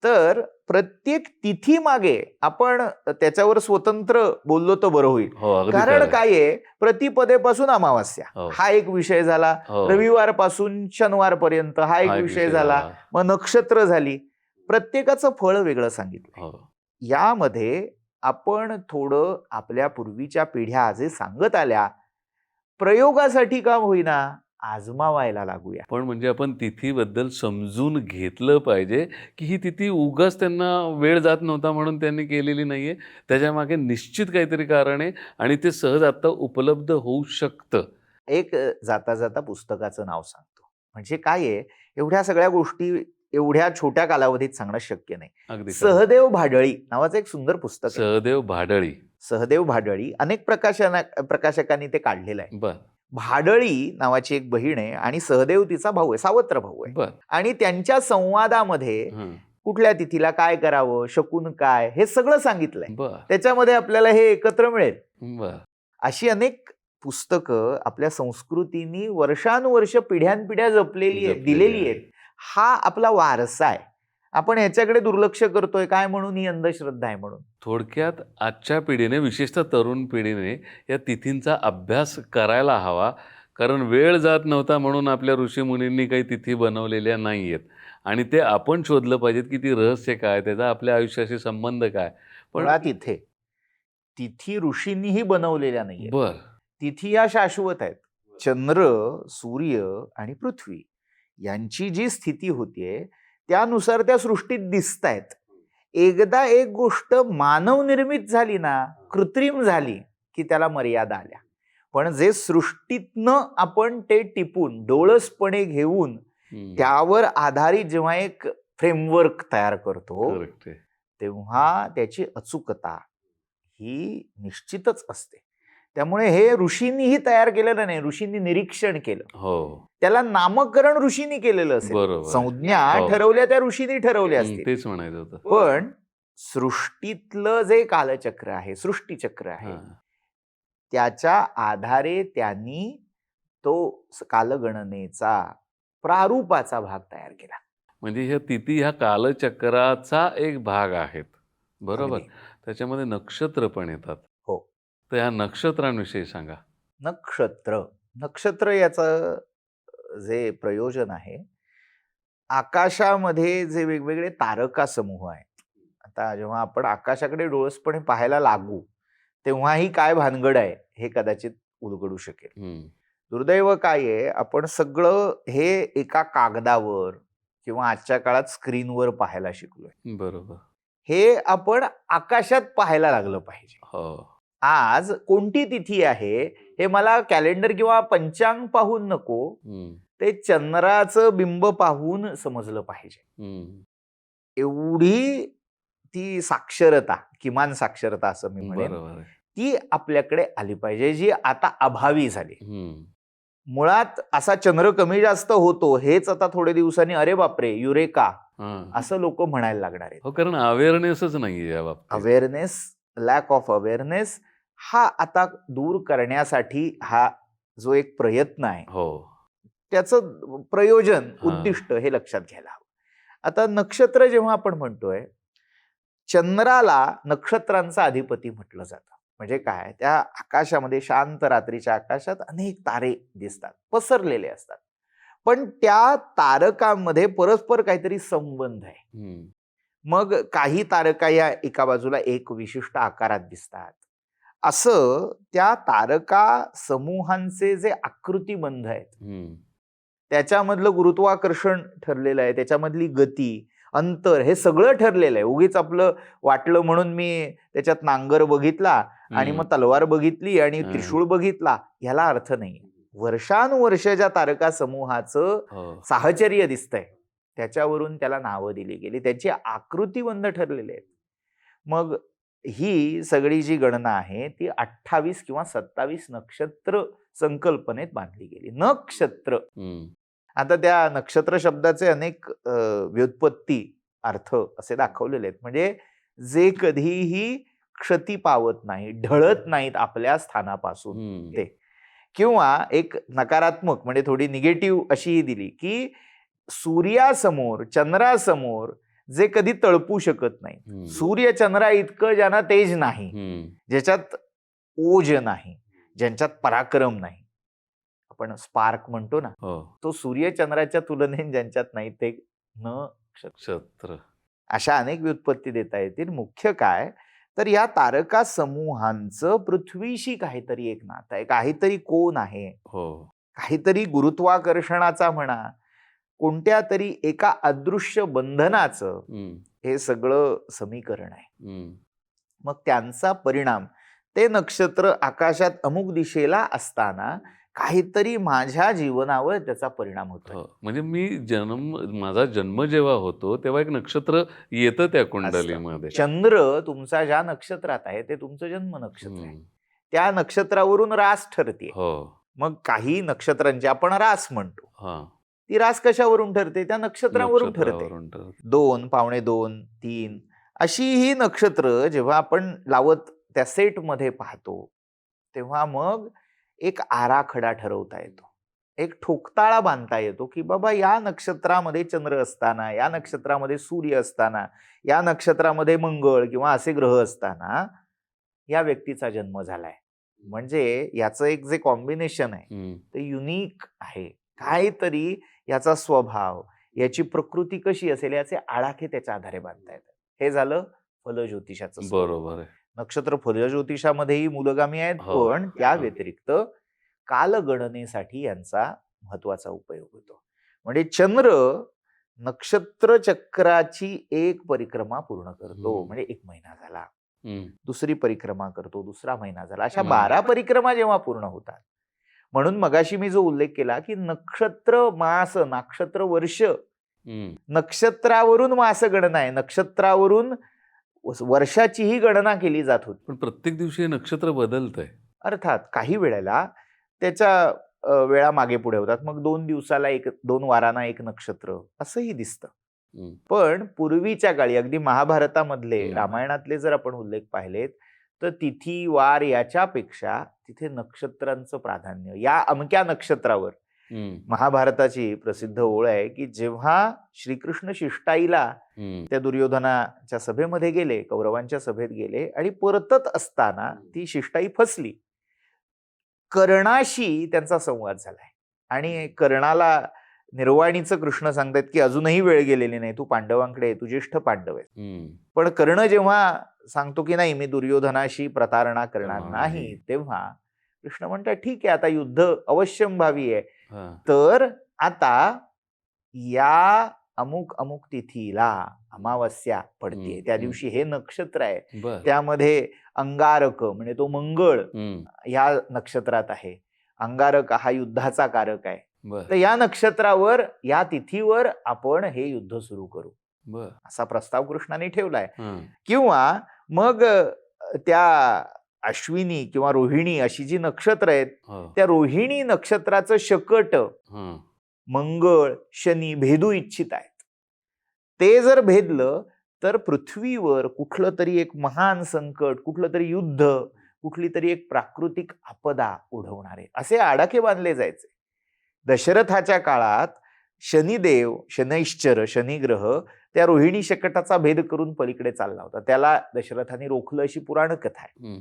तर प्रत्येक तिथी मागे आपण त्याच्यावर स्वतंत्र बोललो तर बरं होईल. हो, अगदी कारण खरं आहे. काय आहे, प्रतिपदेपासून अमावास्या हो. हा एक विषय झाला, हो. रविवार पासून शनिवार पर्यंत हा एक विषय झाला, मग नक्षत्र झाली. प्रत्येकाचं फळ वेगळं सांगितलं. हो. यामध्ये आपण थोडं आपल्या पूर्वीच्या पिढ्या जे सांगत आल्या प्रयोगासाठी का होईना आजमावायला लागूया. पण म्हणजे आपण तिथीबद्दल समजून घेतलं पाहिजे की ही तिथी उगाच त्यांना वेळ जात नव्हता म्हणून त्यांनी केलेली नाहीये. त्याच्यामागे निश्चित काहीतरी कारण आहे आणि ते सहज आता उपलब्ध होऊ शकतं. एक जाता जाता पुस्तकाचं नाव सांगतो. म्हणजे काय आहे, एवढ्या सगळ्या गोष्टी एवढ्या छोट्या कालावधीत सांगणं शक्य नाही. अगदी खरं. सहदेव भाडळी नावाचं एक सुंदर पुस्तक आहे. सहदेव भाडळी. सहदेव भाडळी अनेक प्रकाशकांनी ते काढलेलं आहे. बर. भाडळी नावाची एक बहीण आहे आणि सहदेव तिचा भाऊ आहे, सावत्र भाऊ आहे. बर. आणि त्यांच्या संवादामध्ये हं. कुठल्या तिथीला काय करावं, शकून काय, हे सगळं सांगितलंय. बर. त्याच्यामध्ये आपल्याला हे एकत्र मिळेल. बर. अशी अनेक पुस्तकं आपल्या संस्कृतीनी वर्षानुवर्ष पिढ्यानपिढ्या जपलेली आहेत, दिलेली आहेत. हा आपला वारसा आहे. आपण ह्याच्याकडे दुर्लक्ष करतोय काय म्हणून, ही अंधश्रद्धा आहे म्हणून. थोडक्यात आजच्या पिढीने, विशेषतः तरुण पिढीने या तिथींचा अभ्यास करायला हवा. कारण वेळ जात नव्हता म्हणून आपल्या ऋषीमुनींनी काही तिथी बनवलेल्या नाही आहेत आणि ते आपण शोधलं पाहिजेत की ती रहस्य काय, त्याचा आपल्या आयुष्याशी संबंध काय. पण मुळात इथे तिथी ऋषींनीही बनवलेल्या नाहीये. बर. तिथी या शाश्वत आहेत. चंद्र, सूर्य आणि पृथ्वी यांची जी स्थिती होतीये त्यानुसार त्या सृष्टीत दिसत आहेत. एकदा एक गोष्ट मानवनिर्मित झाली ना, कृत्रिम झाली की त्याला मर्यादा आल्या. पण जे सृष्टीतनं आपण ते टिपून डोळसपणे घेऊन त्यावर आधारित जेव्हा एक फ्रेमवर्क तयार करतो Correct आहे. तेव्हा त्याची अचूकता ही निश्चितच असते. त्यामुळे हे ऋषींनीही तयार केलेलं नाही, ऋषींनी निरीक्षण केलं. हो त्याला नामकरण ऋषींनी केलेलं असेल, बरोबर. संज्ञा हो. ठरवल्या त्या ऋषींनी ठरवल्या असतील. तेच म्हणायचं होतं. पण सृष्टीतलं जे कालचक्र आहे, सृष्टीचक्र आहे, हा. त्याच्या आधारे त्यांनी तो कालगणनेचा प्रारूपाचा भाग तयार केला. म्हणजे ह्या तिथी ह्या कालचक्राचा एक भाग आहेत, बरोबर. अगदी. त्याच्यामध्ये नक्षत्र पण येतात. हो. तर ह्या नक्षत्रांविषयी सांगा. नक्षत्र याचं जे प्रयोजन आहे, आकाशामध्ये जे वेगवेगळे तारका समूह आहेत. आता जेव्हा आपण आकाशाकडे डोळसपणे पाहायला लागू, तेव्हाही काय भानगड आहे हे कदाचित उलगडू शकेल. दुर्दैव काय आहे, आपण सगळं हे एका कागदावर किंवा आजच्या काळात स्क्रीनवर पाहायला शिकलोय. बरोबर. हे आपण आकाशात पाहायला लागलं पाहिजे. हो. आज कोणती तिथी आहे हे मला कॅलेंडर किंवा पंचांग पाहून नको, ते चंद्राचं बिंब पाहून समजलं पाहिजे. एवढी ती साक्षरता, किमान साक्षरता असं मी म्हणेन, बरोबर. ती आपल्याकडे आली पाहिजे, जी आता अभावी झाली. मुळात असा चंद्र कमी जास्त होतो हेच आता थोडे दिवसांनी अरे बापरे युरेका असं लोक म्हणायला लागणार आहेत. हो, कारण अवेअरनेसच नाहीये या बाबतीत. अवेअरनेस, लॅक ऑफ अवेअरनेस हा आता दूर करण्यासाठी हा जो एक प्रयत्न आहे, हो, त्याचं प्रयोजन, हा. उद्दिष्ट हे लक्षात घ्यायला हवं. आता नक्षत्र जेव्हा आपण म्हणतोय, चंद्राला नक्षत्रांचा अधिपती म्हटलं जातं. म्हणजे काय, त्या आकाशामध्ये, शांत रात्रीच्या आकाशात अनेक तारे दिसतात, पसरलेले असतात, पण त्या तारकांमध्ये परस्पर काहीतरी संबंध आहे. मग काही तारका या एका बाजूला एक विशिष्ट आकारात दिसतात. असं त्या तारका समूहांचे जे आकृतीबंध आहेत, त्याच्यामधलं गुरुत्वाकर्षण ठरलेलं आहे, त्याच्यामधली गती, अंतर हे सगळं ठरलेलं आहे. उगीच आपलं वाटलं म्हणून मी त्याच्यात नांगर बघितला आणि मग तलवार बघितली आणि त्रिशूळ बघितला, ह्याला अर्थ नाही. वर्षानुवर्ष ज्या तारका समूहाचं साहचर्य दिसतंय, त्याच्यावरून त्याला नावं दिली गेली, त्याची आकृतीबंध ठरलेले आहेत. मग ही सगळी जी गणना आहे ती 28 किंवा 27 नक्षत्र संकल्पनेत बांधली गेली. नक्षत्र, आता त्या नक्षत्र शब्दाचे अनेक व्युत्पत्ती, अर्थ असे दाखवलेले आहेत. म्हणजे जे कधीही क्षती पावत नाही, ढळत नाहीत आपल्या स्थानापासून ते. किंवा एक नकारात्मक म्हणजे थोडी निगेटिव्ह अशीही दिली की सूर्यासमोर, चंद्रासमोर जे कधी तळपू शकत नाही. सूर्य चंद्रा इतकं ज्यांना तेज नाही, ज्याच्यात ओज नाही, ज्यांच्यात पराक्रम नाही, आपण स्पार्क म्हणतो ना, तो सूर्य चंद्राच्या तुलनेत ज्यांच्यात नाही ते नक्षत्र. अशा अनेक व्युत्पत्ती देता येतील. मुख्य काय तर या तारका समूहांचं पृथ्वीशी काहीतरी एक नातं आहे, काहीतरी कोन आहे, काहीतरी गुरुत्वाकर्षणाचा म्हणा, कोणत्या तरी एका अदृश्य बंधनाचं हे सगळं समीकरण आहे. मग त्यांचा परिणाम, ते नक्षत्र आकाशात अमुक दिशेला असताना काहीतरी माझ्या जीवनावर त्याचा परिणाम होतो. म्हणजे माझा जन्म जेव्हा होतो तेव्हा एक नक्षत्र येतं त्या कुंडलीमध्ये. चंद्र तुमचा ज्या नक्षत्रात आहे ते तुमचं जन्म नक्षत्र आहे. त्या नक्षत्रावरून रास ठरते. मग काही नक्षत्रांची आपण रास म्हणतो, ती रास कशावरून ठरते, त्या नक्षत्रावरून ठरते. 2, पावणे 2, 3 अशी ही नक्षत्र जेव्हा आपण लावत त्या सेटमध्ये पाहतो, तेव्हा मग एक आराखडा ठरवता येतो, एक ठोकताळा बांधता येतो की बाबा या नक्षत्रामध्ये चंद्र असताना, या नक्षत्रामध्ये सूर्य असताना, या नक्षत्रामध्ये मंगळ किंवा असे ग्रह असताना या व्यक्तीचा जन्म झालाय. म्हणजे याचं एक जे कॉम्बिनेशन आहे ते युनिक आहे. काहीतरी याचा स्वभाव, याची प्रकृती कशी असेल याचे आडाखे त्याच्या आधारे बांधता येतात. हे झालं फलज्योतिषाचं. बरोबर आहे. नक्षत्र फलज्योतिषामध्येही मूलगामी आहेत, पण त्या व्यतिरिक्त कालगणनेसाठी यांचा महत्वाचा उपयोग होतो. म्हणजे चंद्र नक्षत्र चक्राची एक परिक्रमा पूर्ण करतो, म्हणजे 1 महिना झाला, दुसरी परिक्रमा करतो, दुसरा महिना झाला, अशा 12 परिक्रमा जेव्हा पूर्ण होतात. म्हणून मगाशी मी जो उल्लेख केला की नक्षत्र मास, नक्षत्र वर्ष, नक्षत्रावरून मास गणना आहे, नक्षत्रावरून वर्षाचीही गणना केली जात होती. पण प्रत्येक दिवशी हे नक्षत्र बदलतंय. अर्थात काही वेळेला त्याच्या वेळा मागे पुढे होतात. मग 2 दिवसाला 2 वारांना एक नक्षत्र असंही दिसतं. हम्म. पण पूर्वीच्या काळी अगदी महाभारतामधले, हम्म. रामायणातले जर आपण उल्लेख पाहिलेत तर तिथी वार याच्यापेक्षा तिथे नक्षत्रांचं प्राधान्य. या अमक्या नक्षत्रावर महाभारताची प्रसिद्ध ओळ आहे की जेव्हा श्रीकृष्ण शिष्टाईला त्या दुर्योधनाच्या सभेमध्ये गेले, कौरवांच्या सभेत गेले आणि परतत असताना ती शिष्टाई फसली. कर्णाशी त्यांचा संवाद झालाय आणि कर्णाला निर्वाणीचं कृष्ण सांगतात की अजूनही वेळ गेलेली नाही, तू पांडवांकडे, तू ज्येष्ठ पांडव आहे. पण कर्ण जेव्हा सांगतो की नाही मी दुर्योधनाशी प्रतारणा करणार नाही, तेव्हा कृष्ण म्हणतात ठीक आहे, आता युद्ध अवश्यंभावी आहे. तर आता या अमुक अमुक तिथीला अमावस्या पडते, त्या दिवशी हे नक्षत्र आहे, त्यामध्ये अंगारक म्हणजे तो मंगळ ह्या नक्षत्रात आहे. अंगारक हा युद्धाचा कारक आहे. तर या नक्षत्रावर, या तिथीवर आपण हे युद्ध सुरू करू, असा प्रस्ताव कृष्णाने ठेवलाय. किंवा मग त्या अश्विनी किंवा रोहिणी अशी जी नक्षत्र आहेत, त्या रोहिणी नक्षत्राचं शकट मंगळ शनी भेदू इच्छित आहेत. ते जर भेदलं तर पृथ्वीवर कुठलं तरी एक महान संकट, कुठलं तरी युद्ध, कुठली तरी एक प्राकृतिक आपदा ओढवणारे असे आडाखे बांधले जायचे. दशरथाच्या काळात शनिदेव, शनैश्चर, शनिग्रह त्या रोहिणी शकटाचा भेद करून पलीकडे चालला होता. त्याला दशरथाने रोखलं अशी पुराण कथा आहे.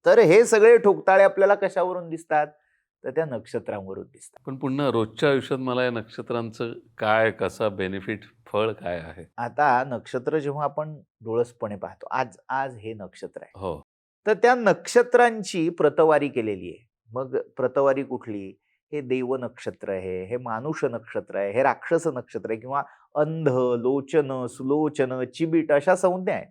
तर हे सगळे ठोकताळे आपल्याला कशावरून दिसतात, तर त्या नक्षत्रांवरून दिसतात. पण पुन्हा रोजच्या आयुष्यात मला या नक्षत्रांचं काय, कसा बेनिफिट, फळ काय आहे? आता नक्षत्र जेव्हा आपण डोळसपणे पाहतो, आज आज हे नक्षत्र आहे, हो, तर त्या नक्षत्रांची प्रतवारी केलेली आहे. मग प्रतवारी कुठली? हे देव नक्षत्र आहे, हे मानुष नक्षत्र आहे, हे राक्षस नक्षत्र आहे, किंवा अंध, लोचन, सुलोचन, चिबीट अशा संज्ञा आहेत.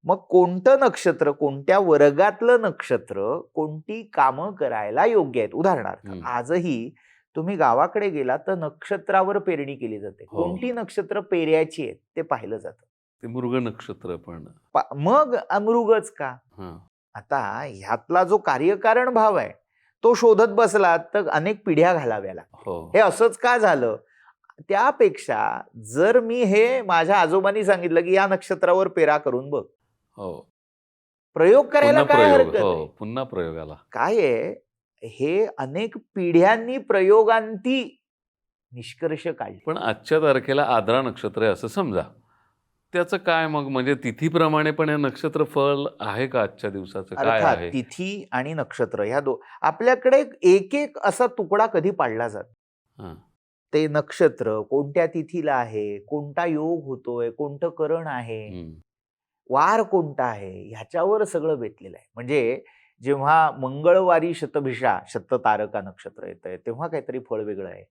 मग कोणतं नक्षत्र, कोणत्या वर्गातलं नक्षत्र कोणती कामं करायला योग्य आहेत. उदाहरणार्थ आजही तुम्ही गावाकडे गेला तर नक्षत्रावर पेरणी केली जाते. कोणती नक्षत्र पेऱ्याची आहेत ते पाहिलं जातं. ते मृग नक्षत्र. पण मग अमृगच का? आता ह्यातला जो कार्यकारण भाव आहे तो शोधत बसला तर अनेक पिढ्या घालाव्या लागतात. हे असंच का झालं? त्यापेक्षा जर मी हे माझ्या आजोबांनी सांगितलं की या नक्षत्रावर पेरा करून बघ, प्रयोग करायला काय हरकत आहे? पुन्हा प्रयोगाला काय आहे, हे अनेक पिढ्यांनी प्रयोगांती निष्कर्ष काढले. पण आजच्या तारखेला आद्रा नक्षत्र आहे असं समजा, त्याचं काय मग? म्हणजे तिथीप्रमाणे पण हे नक्षत्र फळ आहे का आजच्या दिवसाचं? काय आहे? तिथी आणि नक्षत्र ह्या आपल्याकडे एक एक असा तुकडा कधी पाडला जातो. ते नक्षत्र कोणत्या तिथीला आहे, कोणता योग होतोय, कोणतं करण आहे, वार कोणता आहे, ह्याच्यावर सगळं बेतलेलं आहे. म्हणजे जेव्हा मंगळवारी शतभिषा, शततारका नक्षत्र येतंय तेव्हा काहीतरी फळ वेगळं आहे.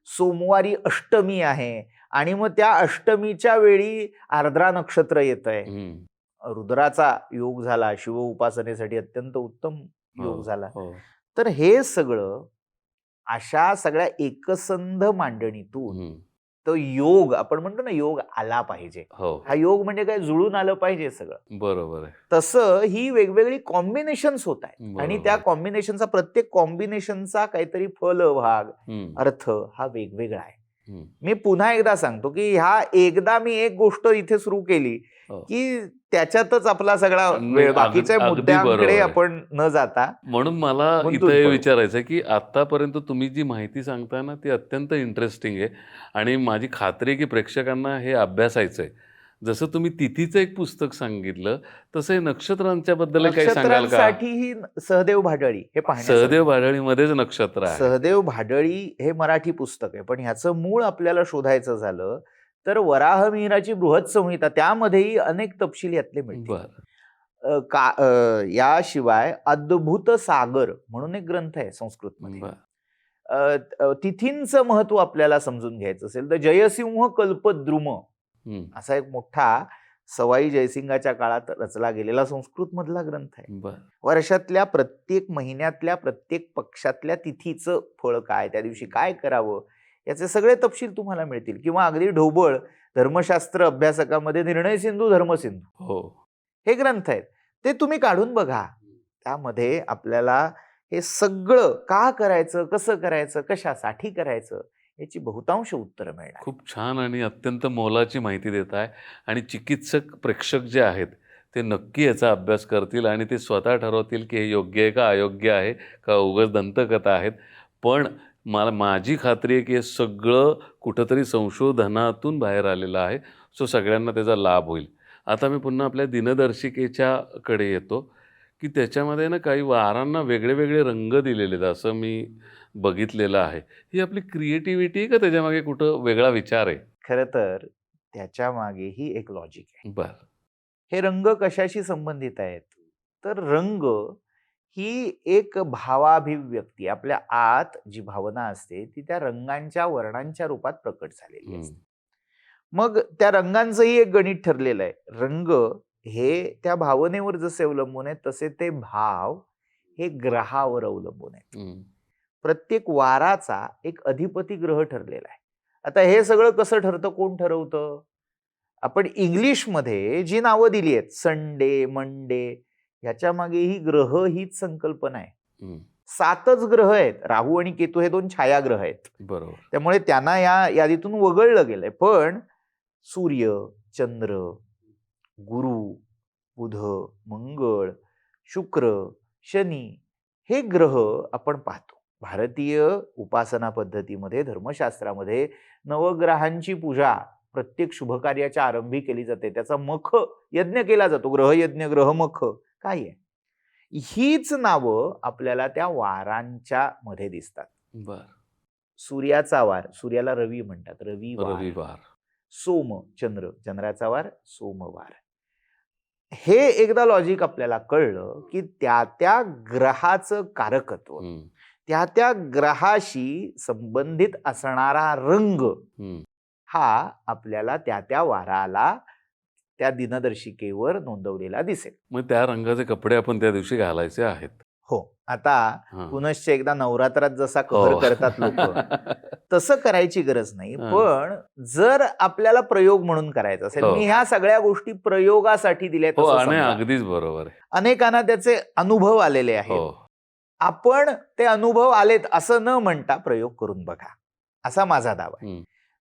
सोमवारी अष्टमी आहे आणि मग त्या अष्टमीच्या वेळी आर्द्रा नक्षत्र येतंय, रुद्राचा योग झाला, शिव उपासनेसाठी अत्यंत उत्तम योग झाला. तर हे सगळं अशा सगळ्या एकसंध मांडणीतून तो योग, आपण म्हणतो ना योग आला पाहिजे. हा योग म्हणजे काय, जुळून आलं पाहिजे सगळं. बरोबर आहे. तसं ही वेगवेगळी कॉम्बिनेशन्स होत आहेत आणि त्या कॉम्बिनेशनचा, प्रत्येक कॉम्बिनेशनचा काहीतरी फलभाग, अर्थ हा वेगवेगळा आहे. मी पुन्हा एकदा सांगतो की ह्या एकदा मी एक गोष्ट इथे सुरू केली की त्याच्यातच आपला सगळा वेळ, बाकीच्या मुद्द्यांकडे आपण न जाता. म्हणून मला इथे विचारायचं की आतापर्यंत तुम्ही जी माहिती सांगताय ना ती अत्यंत इंटरेस्टिंग आहे आणि माझी खात्री आहे की प्रेक्षकांना हे अभ्यासायचं आहे. जसं तुम्ही तिथीचं एक पुस्तक सांगितलं तसं हे नक्षत्रांच्या बद्दल काही सांगाल का? ही सहदेव भाडळी हे पाहण्यासाठी, सहदेव भाडळीमध्येच नक्षत्र आहे. सहदेव भाडळी हे मराठी पुस्तक आहे, पण ह्याचं मूळ आपल्याला शोधायचं झालं तर वराह मिहिराची बृहत संहिता, त्यामध्येही अनेक तपशील यातले मिळतील. याशिवाय अद्भुत सागर म्हणून एक ग्रंथ आहे संस्कृतमध्ये. तिथींचं महत्व आपल्याला समजून घ्यायचं असेल तर जयसिंह कल्पद्रुम असा एक मोठा सवाई जयसिंगाच्या काळात रचला गेलेला संस्कृत मधला ग्रंथ आहे. वर्षातल्या प्रत्येक महिन्यातल्या प्रत्येक पक्षातल्या तिथीचं फळ काय, त्या दिवशी काय करावं, याचे सगळे तपशील तुम्हाला मिळतील. किंवा अगदी ढोबळ धर्मशास्त्र अभ्यासकामध्ये निर्णय सिंधू, धर्मसिंधू हे ग्रंथ आहेत, ते तुम्ही काढून बघा. त्यामध्ये आपल्याला हे सगळं का करायचं, कसं करायचं, कशासाठी करायचं याची बहुतांश उत्तरं मिळणार. खूप छान आणि अत्यंत मोलाची माहिती देत आहे. आणि चिकित्सक प्रेक्षक जे आहेत ते नक्की याचा अभ्यास करतील आणि ते स्वतः ठरवतील की हे योग्य आहे का अयोग्य आहे का उगाच दंतकथा आहेत. पण माझी खात्री आहे की हे सगळं कुठंतरी संशोधनातून बाहेर आलेलं आहे. सो सगळ्यांना त्याचा लाभ होईल. आता मी पुन्हा आपल्या दिनदर्शिकेच्याकडे येतो की त्याच्यामध्ये ना काही वारांना वेगळे वेगळे रंग दिलेले आहेत असं मी बघितलेलं आहे. ही आपली क्रिएटिव्हिटी आहे का त्याच्यामागे कुठं वेगळा विचार आहे? खरं तर त्याच्या मागेही एक लॉजिक आहे. बरं. हे रंग कशाशी संबंधित आहेत? तर रंग ही एक भावाभिव्यक्ती, आपल्या आत जी भावना असते ती त्या रंगांच्या वर्णांच्या रूपात प्रकट झालेली हं. असते. मग त्या रंगांचंही एक गणित ठरलेलं आहे. रंग हे त्या भावनेवर जसे अवलंबून आहेत तसे ते भाव हे ग्रहावर अवलंबून आहेत. हं. प्रत्येक वाराचा एक अधिपती ग्रह ठरलेला आहे. आता हे सगळं कसं ठरतं, कोण ठरवतं? आपण इंग्लिशमध्ये जी नावं दिली आहेत, संडे, मंडे, ह्याच्या मागे ही ग्रह हीच संकल्पना आहे. हं. 7च ग्रह आहेत. राहू आणि केतू हे 2 छायाग्रह आहेत. बरोबर. त्यामुळे त्यांना या यादीतून वगळलं गेलंय. पण सूर्य, चंद्र, गुरु, बुध, मंगळ, शुक्र, शनी हे ग्रह आपण पाहतो. भारतीय उपासना पद्धतीमध्ये, धर्मशास्त्रामध्ये नवग्रहांची पूजा प्रत्येक शुभकार्याच्या आरंभी केली जाते. त्याचा मख यज्ञ केला जातो. ग्रहयज्ञ, ग्रहमख काय आहे? हीच नावं आपल्याला त्या वारांच्या मध्ये दिसतात. बरं. सूर्याचा वार, सूर्याला रवी म्हणतात, रविवार. रविवार. सोम, चंद्र, चंद्राचा वार सोमवार. हे एकदा लॉजिक आपल्याला कळलं की त्या त्या ग्रहाचं कारकत्व, हं. त्या त्या ग्रहाशी संबंधित असणारा रंग हं. हा आपल्याला त्या त्या वाराला, त्या दिनदर्शिकेवर नोंदवलेला दिसेल. मग त्या रंगाचे कपडे आपण त्या दिवशी घालायचे आहेत. हो. आता हां. पुनश्च एकदा नवरात्रात जसा कहर हो. करतात लोक, तसं करायची गरज नाही. हां. पण जर आपल्याला प्रयोग म्हणून करायचा असेल, हो. मी ह्या सगळ्या गोष्टी प्रयोगासाठी दिल्यात हो असं आणि समजा. अगदीच बरोबर आहे. अनेकांना त्याचे अनुभव आलेले आहेत. हो. आपण ते अनुभव आलेत असं न म्हणता प्रयोग करून बघा, असा माझा दावा आहे. हं.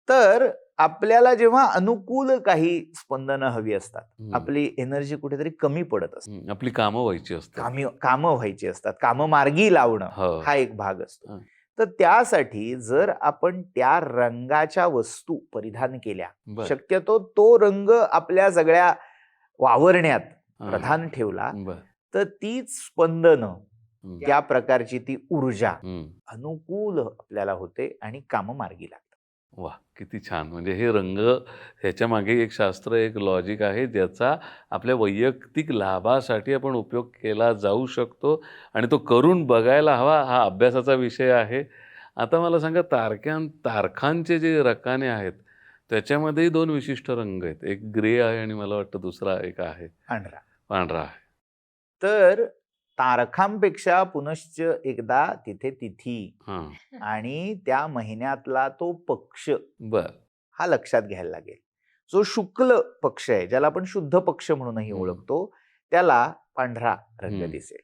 तर आपल्याला जेव्हा अनुकूल काही स्पंदनं हवी असतात, हं. आपली एनर्जी कुठेतरी कमी पडत असते, हं. आपली कामं व्हायची असतात. कामं व्हायची असतात, कामं मार्गी लावणं हो. हा एक भाग असतो. हं. तर त्यासाठी जर आपण त्या रंगाच्या वस्तू परिधान केल्या, बरं. शक्यतो तो रंग आपल्या सगळ्या वावरण्यात हां. प्रधान ठेवला, बरं. तर तीच स्पंदनं, हं. त्या प्रकारची ती ऊर्जा हं. अनुकूल आपल्याला होते आणि कामं मार्गी लागतात. वाह! किती छान. म्हणजे हे रंग ह्याच्या मागे एक शास्त्र, एक लॉजिक आहे ज्याचा आपल्या वैयक्तिक लाभासाठी आपण उपयोग केला जाऊ शकतो आणि तो करून बघायला हवा, हा अभ्यासाचा विषय आहे. आता मला सांगा, तारखांचे जे रकाने आहेत त्याच्यामध्येही 2 विशिष्ट रंग आहेत. एक ग्रे आहे आणि मला वाटतं दुसरा एक आहे पांढरा. पांढरा आहे. तर तारखांपेक्षा पुनश्च एकदा तिथे तिथी हां. आणि त्या महिन्यातला तो पक्ष बरं. हा लक्षात घ्यायला लागेल. जो शुक्ल पक्ष आहे, ज्याला आपण शुद्ध पक्ष म्हणूनही हं. ओळखतो, त्याला पांढरा रंग हं. दिसेल.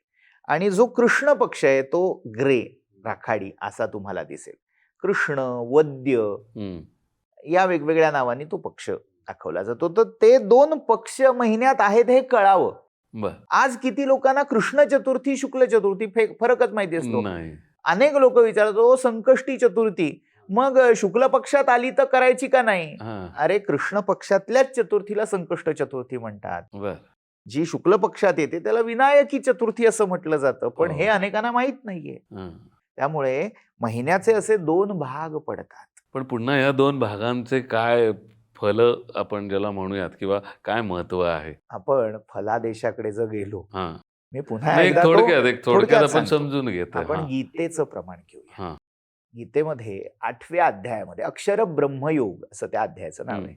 आणि जो कृष्ण पक्ष आहे तो ग्रे, राखाडी असा तुम्हाला दिसेल. कृष्ण, वद्य हं. या वेगवेगळ्या नावाने तो पक्ष दाखवला जातो. तर ते 2 पक्ष महिन्यात आहेत हे कळावं. बरं. आज किती लोकांना कृष्ण चतुर्थी, शुक्ल चतुर्थी फरकच माहिती असतो. नाही. अनेक लोक विचारतो संकष्टी चतुर्थी मग शुक्ल पक्षात आली तर करायची का नाही? हां. अरे, कृष्ण पक्षातल्याच चतुर्थीला संकष्ट चतुर्थी म्हणतात. बरं. जी शुक्ल पक्षात येते त्याला विनायकी चतुर्थी असं म्हटलं जातं. पण हो. हे अनेकांना माहित नाहीये. हां. त्यामुळे महिन्याचे असे 2 भाग पडतात. पण पुन्हा या 2 भागांचे काय फल आपण ज्याला म्हणूयात किंवा काय महत्व आहे? आपण फलादेशाकडे जर गेलो, हां. मी पुन्हा नाही, एकदा थोडक्यात थोडक्यात आपण सांगतो. समजून घेतो. आपण हां. गीतेचं प्रमाण घेऊया. हां. गीतेमध्ये 8व्या अध्यायामध्ये अक्षर ब्रह्मयोग असं त्या अध्यायाचं नाव हं. आहे.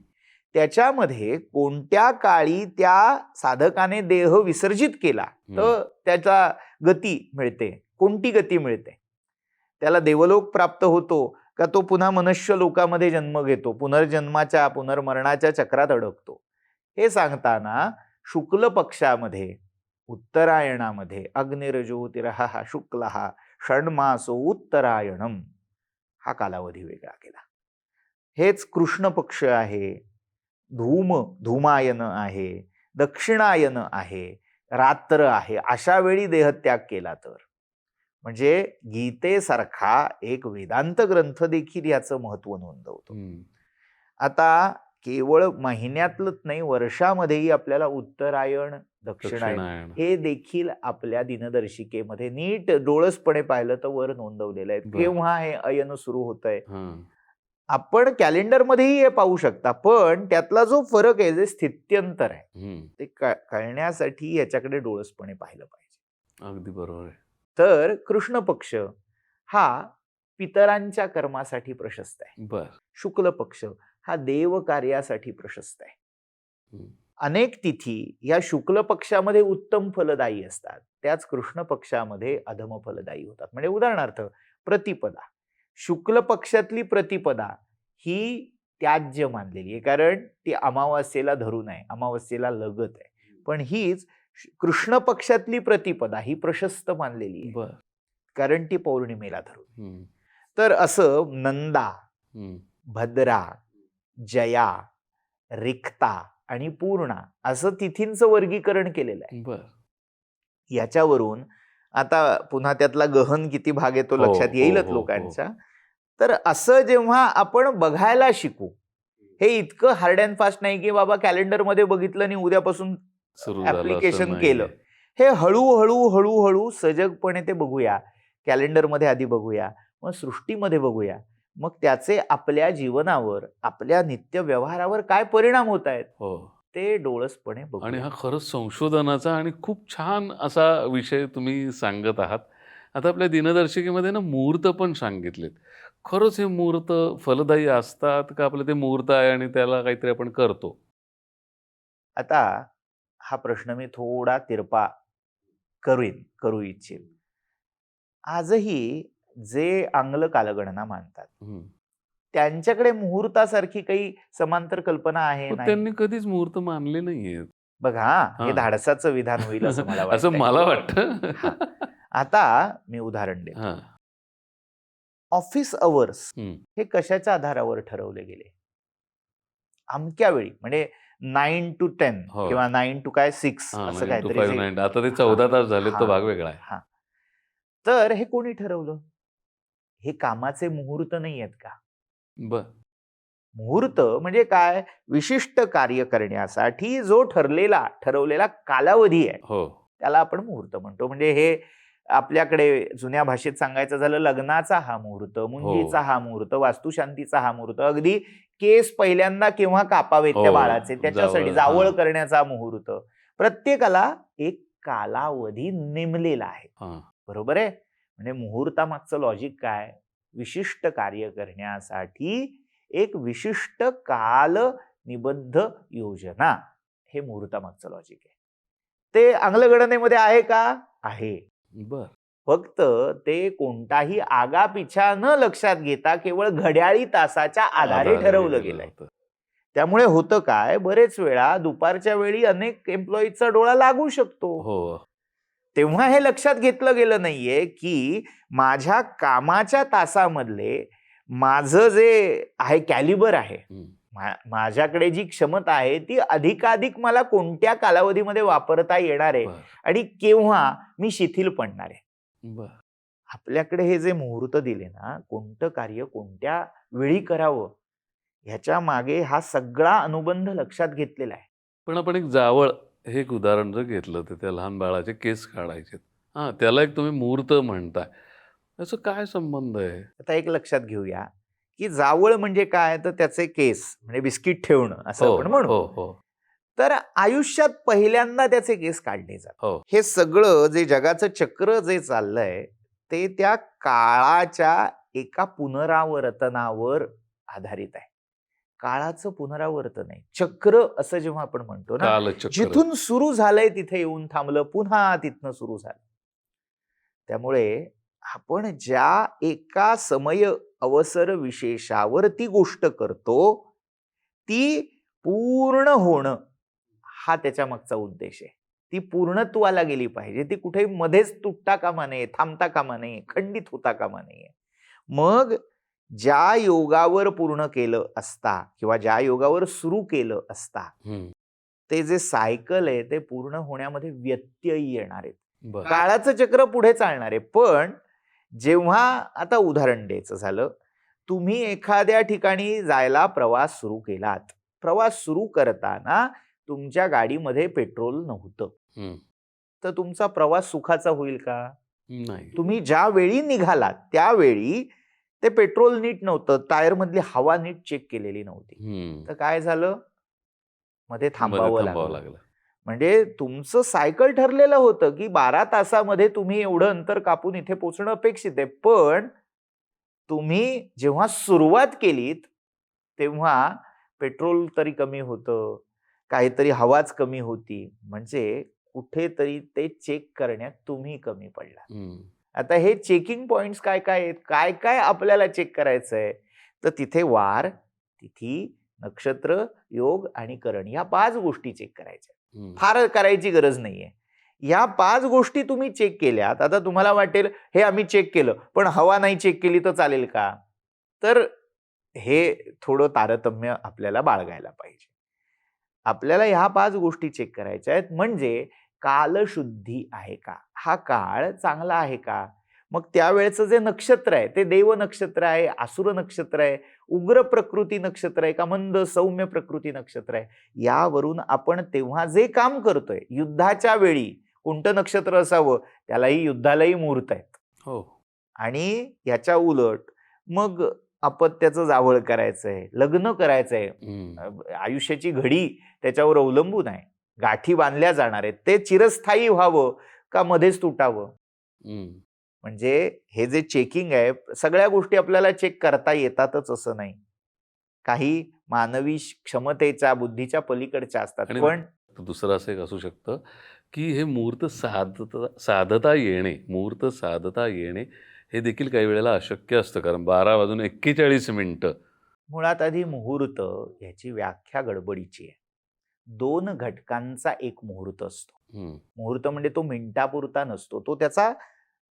त्याच्यामध्ये कोणत्या काळी त्या साधकाने देह विसर्जित केला तर त्याचा गती मिळते, कोणती गती मिळते, त्याला देवलोक प्राप्त होतो का तो पुन्हा मनुष्य लोकामध्ये जन्म घेतो, पुनर्जन्माच्या पुनर्मरणाच्या चक्रात अडकतो, हे सांगताना शुक्ल पक्षामध्ये उत्तरायणामध्ये अग्निर्ज्योतिरः शुक्लः षण्मासो उत्तरायणम हा कालावधी वेगळा केला. हेच कृष्ण पक्ष आहे, धूमायन आहे, दक्षिणायन आहे, रात्र आहे, अशा वेळी देहत्याग केला तर म्हणजे गीतेसारखा एक वेदांत ग्रंथ देखील याचं महत्व नोंदवतो. आता केवळ महिन्यातलंच नाही, वर्षामध्येही आपल्याला उत्तरायण दक्षिणायन हे देखील आपल्या दिनदर्शिकेमध्ये नीट डोळसपणे पाहिलं तर वर नोंदवलेलं आहे. केव्हा हे अयन सुरू होत आहे आपण कॅलेंडरमध्येही हे पाहू शकता, पण त्यातला जो फरक आहे, जे स्थित्यंतर आहे, ते कळण्यासाठी याच्याकडे डोळसपणे पाहिलं पाहिजे. अगदी बरोबर आहे. तर कृष्ण पक्ष हा पितरांच्या कर्मासाठी प्रशस्त आहे. शुक्ल पक्ष हा देव कार्यासाठी प्रशस्त आहे. अनेक तिथी या शुक्ल पक्षामध्ये उत्तम फलदायी असतात, त्याच कृष्ण पक्षामध्ये अधम फलदायी होतात. म्हणजे उदाहरणार्थ प्रतिपदा, शुक्ल पक्षातली प्रतिपदा ही त्याज्य मानलेली आहे, कारण ती अमावास्येला धरून आहे, अमावास्येला लगत आहे. पण हीच कृष्ण पक्षातली प्रतिपदा ही प्रशस्त मानलेली आहे, कारण ती पौर्णिमेला धरून. तर असं नंदा, भद्रा, जया, रिक्ता आणि पूर्णा असं तिथींचं वर्गीकरण केलेलं आहे. याच्यावरून आता पुन्हा त्यातला गहन किती भाग येतो लक्षात येईलच लोकांच्या. तर असं जेव्हा आपण बघायला शिकू, हे इतकं हार्ड अँड फास्ट नाही की बाबा कॅलेंडरमध्ये बघितलं आणि उद्यापासून ऍप्लिकेशन केलं. हे हळूहळू हळूहळू सजगपणे ते बघूया. कॅलेंडरमध्ये आधी बघूया, मग सृष्टीमध्ये बघूया, मग त्याचे आपल्या जीवनावर, आपल्या नित्य व्यवहारावर काय परिणाम होत आहेत ते डोळसपणे बघू. आणि हा खरंच संशोधनाचा आणि खूप छान असा विषय तुम्ही सांगत आहात. आता आपल्या दिनदर्शिकेमध्ये ना मुहूर्त पण सांगितलेत. खरंच हे मुहूर्त फलदायी असतात का? आपलं ते मुहूर्त आहे आणि त्याला काहीतरी आपण करतो? आता हा प्रश्न मी थोडा तिरपा करू इच्छिन. आजही जे आंग्ल कालगणना मानतात त्यांच्याकडे मुहूर्तासारखी काही समांतर कल्पना आहे? त्यांनी कधीच मुहूर्त मानले नाहीये. बघा, हे धाडसाचं विधान होईल असं मला वाटतं. असं मला वाटतं. आता मी उदाहरण देतो. ऑफिस अवर्स हे कशाच्या आधारावर ठरवले गेले? अमक्या वेळी, म्हणजे 9 to 10 किंवा 9 to 6 असं काहीतरी. आता ते 14 तास झाले, तो भाग वेगळा आहे. तर हे कोणी ठरवलं? हे कामाचे मुहूर्त नाही आहेत का? मुहूर्त म्हणजे काय? विशिष्ट कार्य करण्यासाठी जो ठरवलेला कालावधी आहे, त्याला आपण मुहूर्त म्हणतो. म्हणजे हे आपल्याकडे जुन्या भाषेत सांगायचं झालं, लग्नाचा हा मुहूर्त, मुंजीचा हा मुहूर्त, वास्तुशांतीचा हा मुहूर्त, अगदी केस पहिल्यांदा केव्हा कापावेत त्या बाळाचे त्याच्यासाठी जावळ करण्याचा मुहूर्त. प्रत्येकाला एक कालावधी नेमलेला आहे. बरोबर आहे? म्हणजे मुहूर्तामागचं लॉजिक काय? विशिष्ट कार्य करण्यासाठी एक विशिष्ट काल निबद्ध योजना, हे मुहूर्तामागचं लॉजिक आहे. ते आंग्लगणनेमध्ये आहे का? आहे. फक्त ते कोणताही आगापिछा न लक्षात घेता केवळ घड्याळी तासाच्या आधारे ठरवलं गेलंय. त्यामुळे होतं काय, बरेच वेळा दुपारच्या वेळी अनेक एम्प्लॉईजचा डोळा लागू शकतो. तेव्हा हे लक्षात घेतलं गेलं नाहीये की माझ्या कामाच्या तासामधले माझं जे आहे कॅलिबर आहे, माझ्याकडे जी क्षमता आहे ती अधिकाधिक मला कोणत्या कालावधीमध्ये वापरता येणार आहे आणि केव्हा मी शिथिल पडणार आहे. आपल्याकडे हे जे मुहूर्त दिले ना, कोणतं कार्य कोणत्या वेळी करावं ह्याच्या मागे हा सगळा अनुबंध लक्षात घेतलेला आहे. पण आपण एक जावळ हे एक उदाहरण जर घेतलं तर त्या लहान बाळाचे केस काढायचे, त्याला एक तुम्ही मुहूर्त म्हणताय, याचा काय संबंध आहे? आता एक लक्षात घेऊया की जावळ म्हणजे काय, तर त्याचे केस म्हणजे बिस्किट ठेवणं असं आपण म्हणू. तर आयुष्यात पहिल्यांदा त्याचे केस काढले जातात. हे सगळं जे जगाचं चक्र जे चाललंय ते त्या काळाच्या एका पुनरावर्तनावर आधारित आहे. काळाचं पुनरावर्तन आहे, चक्र असं जेव्हा आपण म्हणतो ना, जिथून सुरू झालंय तिथे येऊन थांबलं, पुन्हा तिथनं सुरू झालं. त्यामुळे आपण ज्या एका समय अवसर विशेषावर ती गोष्ट करतो ती पूर्ण होणं हा त्याच्या मागचा उद्देश आहे. ती पूर्णत्वाला गेली पाहिजे. ती कुठे मध्येच तुटता कामा नये, थांबता कामा नये, खंडित होता कामा नये. मग ज्या योगावर पूर्ण केलं असता किंवा ज्या योगावर सुरू केलं असता ते जे सायकल आहे ते पूर्ण होण्यामध्ये व्यत्यय येणार आहेत. बरं. काळाचं चक्र पुढे चालणार आहे. पण जेव्हा आता उदाहरण द्यायचं झालं, तुम्ही एखाद्या ठिकाणी जायला प्रवास सुरू केलात. प्रवास सुरू करताना तुमच्या गाडीमध्ये पेट्रोल नव्हतं. तर तुमचा प्रवास सुखाचा होईल का? नाही. तुम्ही ज्या वेळी निघालात त्यावेळी ते पेट्रोल नीट नव्हतं, टायर मधली हवा नीट चेक केलेली नव्हती. तर काय झालं? मध्ये थांबावं लागलं. म्हणजे तुमचं सायकल ठरलेलं होतं की 12 तासामध्ये तुम्ही एवढं अंतर कापून इथे पोहोचणं अपेक्षित आहे. पण तुम्ही जेव्हा सुरुवात केलीत तेव्हा पेट्रोल तरी कमी होतं, काहीतरी हवाच कमी होती. म्हणजे कुठेतरी ते चेक करण्यात तुम्ही कमी पडला. आता हे चेकिंग पॉइंट्स काय काय आहेत? काय काय आपल्याला चेक करायचंय? तर तिथे वार, तिथी, नक्षत्र, योग आणि करण या 5 गोष्टी चेक करायच्या. फार करायची गरज नाहीये. या 5 गोष्टी तुम्ही चेक केल्यात. आता तुम्हाला वाटेल हे आम्ही चेक केलं, पण हवा नाही चेक केली तर चालेल का? तर हे थोडं तारतम्य आपल्याला बाळगायला पाहिजे. आपल्याला ह्या 5 गोष्टी चेक करायच्या आहेत. म्हणजे कालशुद्धी आहे का? हा काळ चांगला आहे का? मग त्यावेळेचं जे नक्षत्र आहे ते देव नक्षत्र आहे, आसुर नक्षत्र आहे, उग्र प्रकृती नक्षत्र आहे का मंद सौम्य प्रकृती नक्षत्र आहे? यावरून आपण तेव्हा जे काम करतोय युद्धाच्या वेळी कोणतं नक्षत्र असावं त्यालाही युद्धालाही मुहूर्त आहेत. हो. आणि याच्या उलट मग अपत्याचं जावळ करायचंय, लग्न करायचंय, आयुष्याची घडी त्याच्यावर अवलंबून आहे. गाठी बांधल्या जाणार आहेत. ते चिरस्थायी व्हावं का मध्येच तुटावं? म्हणजे हे जे चेकिंग आहे सगळ्या गोष्टी आपल्याला चेक करता येतातच असं नाही. काही मानवी क्षमतेच्या बुद्धीच्या पलीकडच्या असतात. पण दुसरं असं एक असू शकतं की हे मुहूर्त साधता येणे हे देखील काही वेळेला अशक्य असतं. कारण 12:41 मुळात आधी मुहूर्त याची व्याख्या गडबडीची आहे. 2 घटकांचा एक मुहूर्त असतो. मुहूर्त म्हणजे तो मिनिटापुरता नसतो, तो त्याचा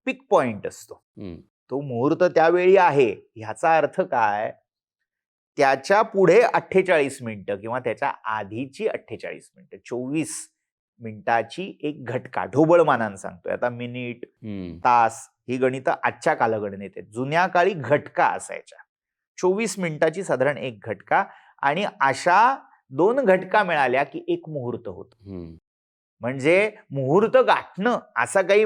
पिक पॉइंट असतो. तो मुहूर्त त्यावेळी आहे ह्याचा अर्थ काय? त्याच्या पुढे 48 मिनिटं किंवा त्याच्या आधीची 48 मिनिटं 24 मिनिटाची एक घटका ढोबळमानानं सांगतोय. आता मिनिट, तास ही गणितं आजच्या कालगणनेत आहेत. जुन्या काळी घटका असायच्या. 24 मिनिटाची साधारण एक घटका आणि अशा 2 घटका मिळाल्या की एक मुहूर्त होत. म्हणजे मुहूर्त गाठणं असा काही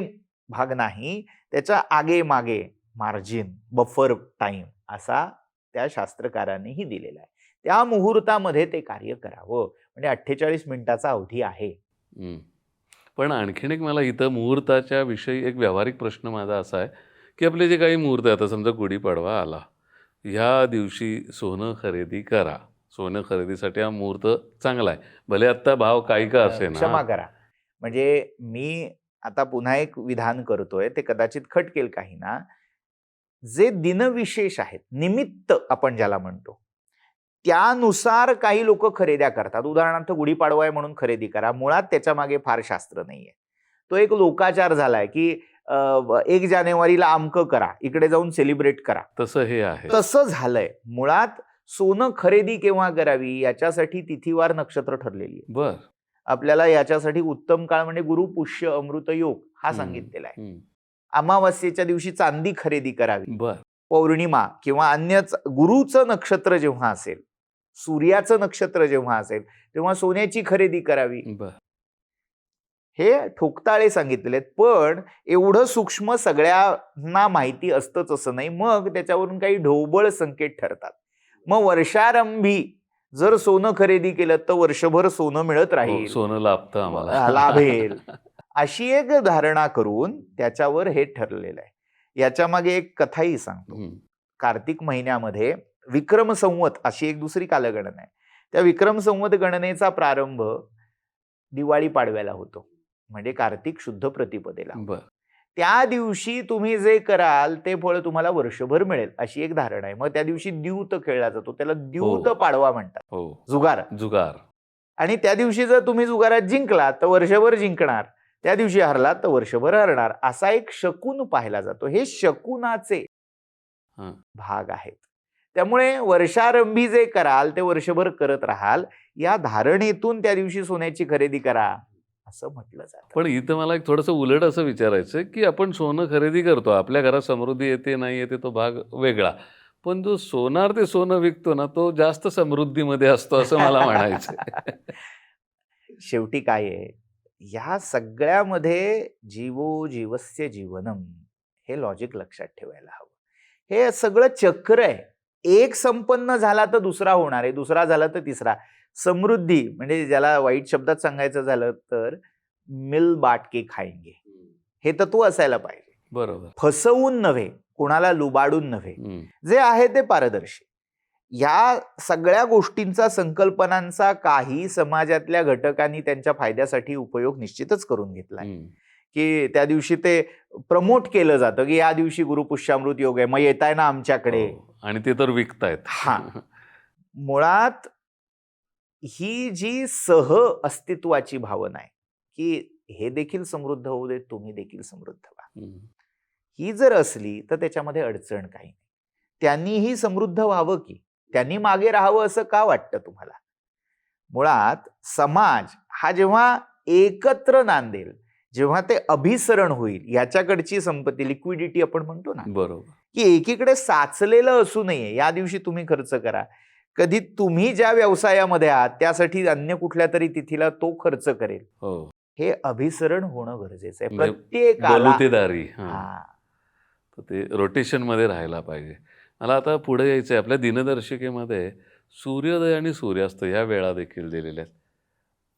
भाग नाही, त्याच्या आगे मागे मार्जिन बफर टाइम असा त्या शास्त्रकारांनीही दिलेला आहे. त्या मुहूर्तामध्ये ते कार्य करावं. म्हणजे 48 मिनिटाचा अवधी आहे. पण आणखीन एक मला इथं मुहूर्ताच्या विषयी एक व्यावहारिक प्रश्न माझा असा आहे की आपले जे काही मुहूर्त आहे, आता समजा गुढीपाडवा आला, ह्या दिवशी सोनं खरेदी करा. सोनं खरेदीसाठी हा मुहूर्त चांगला आहे, भले आत्ता भाव काही का असे ना. क्षमा करा, म्हणजे मी आता पुन्हा एक विधान करतोय, ते कदाचित खटकेल काही ना. जे दिनविशेष आहेत, निमित्त आपण ज्याला म्हणतो, त्यानुसार काही लोक खरेद्या करतात. उदाहरणार्थ गुढीपाडवा आहे म्हणून खरेदी करा. मुळात त्याच्या मागे फार शास्त्र नाहीये. तो एक लोकाचार झालाय की 1 जानेवारीला अमकं करा, इकडे जाऊन सेलिब्रेट करा, तसं हे आहे. तसं झालंय. मुळात सोनं खरेदी केव्हा करावी याच्यासाठी तिथीवार नक्षत्र ठरलेली आहे. बर. आपल्याला याच्यासाठी उत्तम काळ म्हणजे गुरु पुष्य अमृत योग हा सांगितलेला आहे. अमावस्येच्या दिवशी चांदी खरेदी करावी. बर. पौर्णिमा किंवा अन्यच गुरुचं नक्षत्र जेव्हा असेल, सूर्याचं नक्षत्र जेव्हा असेल, तेव्हा सोन्याची खरेदी करावी. बर. हे ठोकताळे सांगितलेले आहेत. पण एवढं सूक्ष्म सगळ्यांना माहिती असतंच असं नाही. मग त्याच्यावरून काही ढोबळ संकेत ठरतात. मग वर्षारंभी जर सोनं खरेदी केलं तर वर्षभर सोनं मिळत राहील, सोनं लाभतं आम्हाला, लाभेल, अशी एक धारणा करून त्याच्यावर हे ठरलेलं आहे. याच्या मागे एक कथाही सांगतो. कार्तिक महिन्यामध्ये विक्रम संवत अशी एक दुसरी कालगणना आहे. त्या विक्रम संवत गणनेचा प्रारंभ दिवाळी पाडव्याला होतो, म्हणजे कार्तिक शुद्ध प्रतिपदेला. त्या दिवशी तुम्ही जे कराल ते फळ तुम्हाला वर्षभर मिळेल अशी एक धारणा आहे. मग त्या दिवशी द्यूत खेळला जातो, त्याला द्यूत पाडवा म्हणतात. जुगार. आणि त्या दिवशी जर तुम्ही जुगारात जिंकला तर वर्षभर जिंकणार, त्या दिवशी हरला तर वर्षभर हरणार, असा एक शकून पाहिला जातो. हे शकुनाचे हं. भाग आहेत. त्यामुळे वर्षारंभी जे कराल ते वर्षभर करत राहाल, या धारणेतून त्या दिवशी सोन्याची खरेदी करा असं म्हटलं जातं. पण इथं मला एक थोडंसं उलट असं विचारायचं आहे, की आपण सोनं खरेदी करतो. आपल्या घरात समृद्धी येते, नाही येते तो भाग वेगळा. पण जो सोनार ते सोनं विकतो ना, तो जास्त समृद्धीमध्ये असतो असं मला म्हणायचं आहे. शेवटी काय आहे, या सगळ्यामध्ये जीवो जीवस्य जीवनम हे लॉजिक लक्षात ठेवायला हवं. हे सगळं चक्र आहे. एक संपन्न झाला तर दुसरा होणार आहे, दुसरा झाला तर तिसरा. समृद्धी म्हणजे ज्याला वाईट शब्दात सांगायचं झालं तर मिल बाट के खाएंगे हे तत्व असायला पाहिजे. बरोबर. फसवून नव्हे, कोणाला लुबाडून नव्हे, हं. जे आहे ते पारदर्शी. या सगळ्या गोष्टींचा, संकल्पनांचा काही समाजातल्या घटकांनी त्यांच्या फायद्यासाठी उपयोग निश्चितच करून घेतलाय. हं. की त्या दिवशी ते प्रमोट केलं जातं की या दिवशी गुरुपुष्यामृत योग आहे, मग येताय ना आमच्याकडे. हो. आणि ते तर विकतायत. हा. मुळात ही जी सह अस्तित्वाची भावना आहे की हे देखील समृद्ध होऊ देत, तुम्ही देखील समृद्ध व्हा, हं. ही जर असली तर त्याच्यामध्ये अडचण काही नाही. त्यांनीही समृद्ध व्हावं की त्यांनी मागे राहावं असं का वाटतं तुम्हाला? मुळात समाज हा जेव्हा एकत्र नांदेल, जेव्हा ते अभिसरण होईल, याच्याकडची संपत्ती लिक्विडिटी आपण म्हणतो ना, बरोबर. की एकीकडे साचलेलं असू नये. या दिवशी तुम्ही खर्च करा. कधी तुम्ही ज्या व्यवसायामध्ये आहात त्यासाठी अन्य कुठल्या तरी तिथीला तो खर्च करेल. हो. हे अभिसरण होणं गरजेचं आहे म्हणजे प्रत्येकाला. बलुतेदारी. हां. हा. तर ते रोटेशनमध्ये राहायला पाहिजे. मला आता पुढे यायचं आहे. आपल्या दिनदर्शिकेमध्ये सूर्योदय आणि सूर्यास्त ह्या वेळा देखील दिलेल्या आहेत.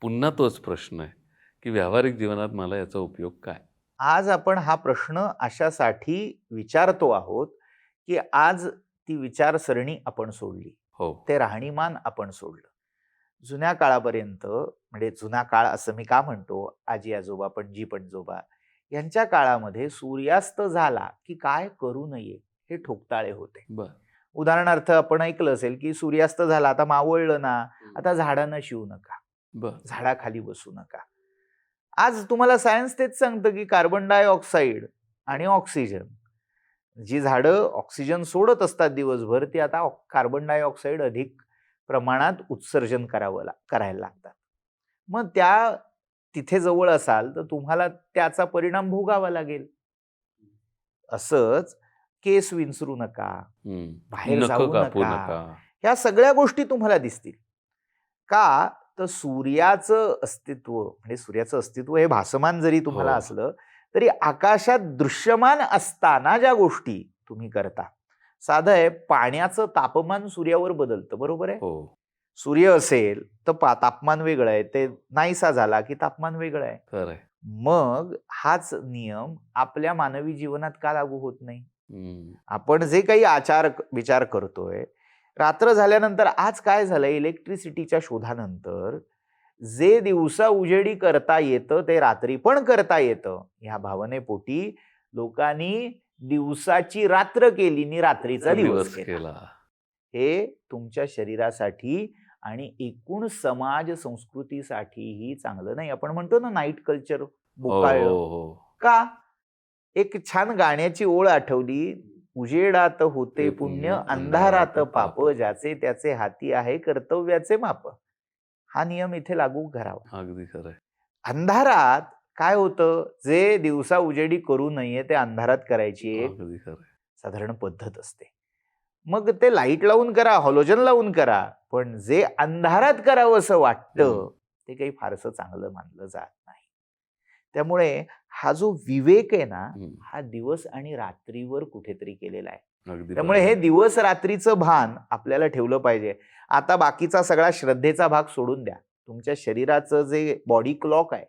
पुन्हा तोच प्रश्न आहे, की व्यावहारिक जीवनात मला याचा उपयोग काय? आज आपण हा प्रश्न अशासाठी विचारतो आहोत की आज ती विचारसरणी आपण सोडली, हो. ते राहणीमान आपण सोडलं. जुन्या काळापर्यंत, म्हणजे जुना काळ असं मी का म्हणतो, आजी आजोबा पणजी पणजोबा यांच्या काळामध्ये सूर्यास्त झाला की काय करू नये हे ठोकताळे होते. बरं. उदाहरणार्थ आपण ऐकलं असेल की सूर्यास्त झाला, आता मावळलं ना, आता झाडांना शिवू नका, बरं. झाडाखाली बसू नका. आज तुम्हाला सायन्स तेच सांगतं की कार्बन डायऑक्साईड आणि ऑक्सिजन, जी झाडं ऑक्सिजन सोडत असतात दिवसभर, ती आता कार्बन डायऑक्साईड अधिक प्रमाणात उत्सर्जन करायला लागतात. मग त्या तिथे जवळ असाल तर तुम्हाला त्याचा परिणाम भोगावा लागेल. असंच केस विंचरू नका, हं. बाहेर नखं जाऊ कापू नका. नका. ह्या सगळ्या गोष्टी तुम्हाला दिसतील. का तर सूर्याचं अस्तित्व, म्हणजे सूर्याचं अस्तित्व हे भासमान जरी तुम्हाला हो. असलं तरी आकाशात दृश्यमान असताना ज्या गोष्टी तुम्ही करता, साधं आहे, पाण्याचं तापमान सूर्यावर बदलतं, बरोबर आहे. हो. सूर्य असेल तर तापमान वेगळं आहे, ते नाहीसा झाला की तापमान वेगळं आहे. खरं आहे. मग हाच नियम आपल्या मानवी जीवनात का लागू होत नाही? हं. आपण जे काही आचार विचार करतोय, रात्र झाल्यानंतर आज काय झालंय, इलेक्ट्रिसिटीच्या शोधानंतर जे दिवसा उजेडी करता येतं ते रात्री पण करता येतं. ह्या भावनेपोटी लोकांनी दिवसाची रात्र केली आणि रात्रीचा दिवस केला. हे तुमच्या शरीरासाठी आणि एकूण समाज संस्कृतीसाठीही चांगलं नाही. आपण म्हणतो ना नाईट कल्चर हो, बोकाळलं. हो, हो. का? एक छान गाण्याची ओळ आठवली, उजेडात होते पुण्य, अंधारात पाप, ज्याचे त्याचे हाती आहे कर्तव्याचे माप. हा नियम इथे लागू करावा. अगदी खरं आहे. अंधारात काय होतं, जे दिवसा उजेडी करू नये ते अंधारात करायची एक अगदी खरं आहे. साधारण पद्धत असते. मग ते लाईट लावून करा, हॉलोजन लावून करा, पण जे अंधारात करावं असं वाटतं ते काही फारसं चांगलं मानलं जात नाही. त्यामुळे हा जो विवेक आहे ना, हा दिवस आणि रात्रीवर कुठेतरी केलेला आहे. अगदी त्यामुळे हे बरोबर. दिवस रात्रीचं भान आपल्याला ठेवलं पाहिजे. आता बाकीचा सगळा श्रद्धेचा भाग सोडून द्या. तुमच्या शरीराचं जे बॉडी क्लॉक आहे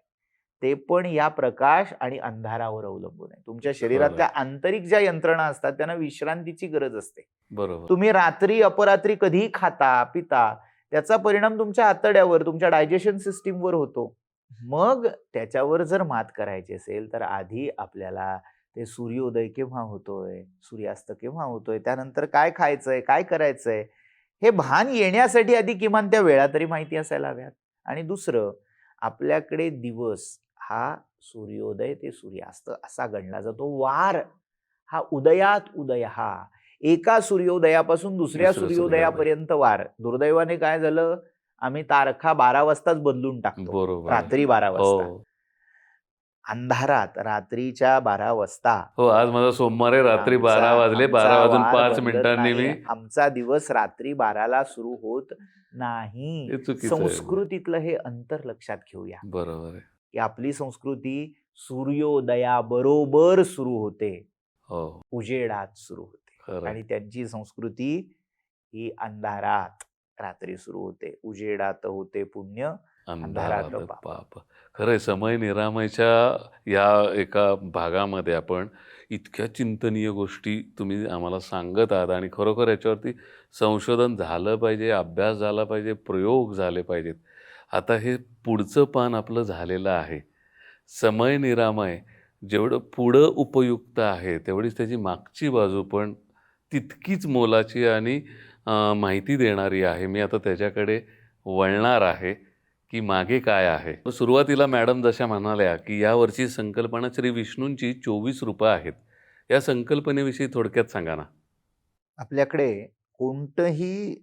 ते पण या प्रकाश आणि अंधारावर अवलंबून आहे. तुमच्या शरीरातल्या आंतरिक ज्या यंत्रणा असतात त्यांना विश्रांतीची गरज असते. बरोबर. तुम्ही रात्री अपरात्री कधीही खाता पिता, त्याचा परिणाम तुमच्या आतड्यावर, तुमच्या डायजेशन सिस्टीमवर होतो. मग त्याच्यावर जर मात करायची असेल तर आधी आपल्याला ते सूर्योदय केव्हा होतोय, सूर्यास्त केव्हा होतोय, त्यानंतर काय खायचंय, काय करायचंय, हे भान येण्यासाठी आधी किमान त्या वेळा तरी माहिती असायला हव्यात. आणि दुसरं, आपल्याकडे दिवस हा सूर्योदय ते सूर्यास्त असा गणला जातो. वार हा उदयात उदय, हा एका सूर्योदयापासून दुसऱ्या दुसऱ्या सूर्योदयापर्यंत वार. दुर्दैवाने काय झालं, आम्ही तारखा 12 वाजताच बदलून टाकतो, बरोबर आहे. रात्री 12 वाजता. हो अंधारात रात्रीच्या 12 वाजता. हो, आज माझा सोमवार आहे, रात्री 12 वाजले, 12 वाजून 5 मिनिटांनी मी. आमचा दिवस रात्री 12ला सुरू होत नाही. हे चुकीचं आहे. संस्कृतीतलं हे अंतर लक्षात घेऊया बरोबर आहे. की आपली संस्कृती सूर्योदयाबरोबर सुरू होते, हो, उजेडात सुरू होते. खरं आहे. आणि त्यांची संस्कृती ही अंधारात रात्री सुरू होते, उजेडात होते पुण्य, अंधारात अंधारात पाप. पाप. खरंय, समय निरामयच्या या एका भागामध्ये आपण इतक्या चिंतनीय गोष्टी तुम्ही आम्हाला सांगत आहात आणि खरोखर याच्यावरती संशोधन झालं पाहिजे, अभ्यास झाला पाहिजे, प्रयोग झाले पाहिजेत. आता हे पुढचं पान आपलं झालेलं आहे. समय निरामय जेवढं पुढं उपयुक्त आहे, तेवढीच त्याची मागची बाजू पण तितकीच मोलाची आणि माहिती देणारी आहे. मी आता त्याच्याकडे वळणार आहे की मागे काय आहे. सुरुवातीला मॅडम जशा म्हणाल्या की यावर्षी संकल्पना श्री विष्णूंची 24 रूपं आहेत. या संकल्पनेविषयी थोडक्यात सांगा ना. आपल्याकडे कोणतंही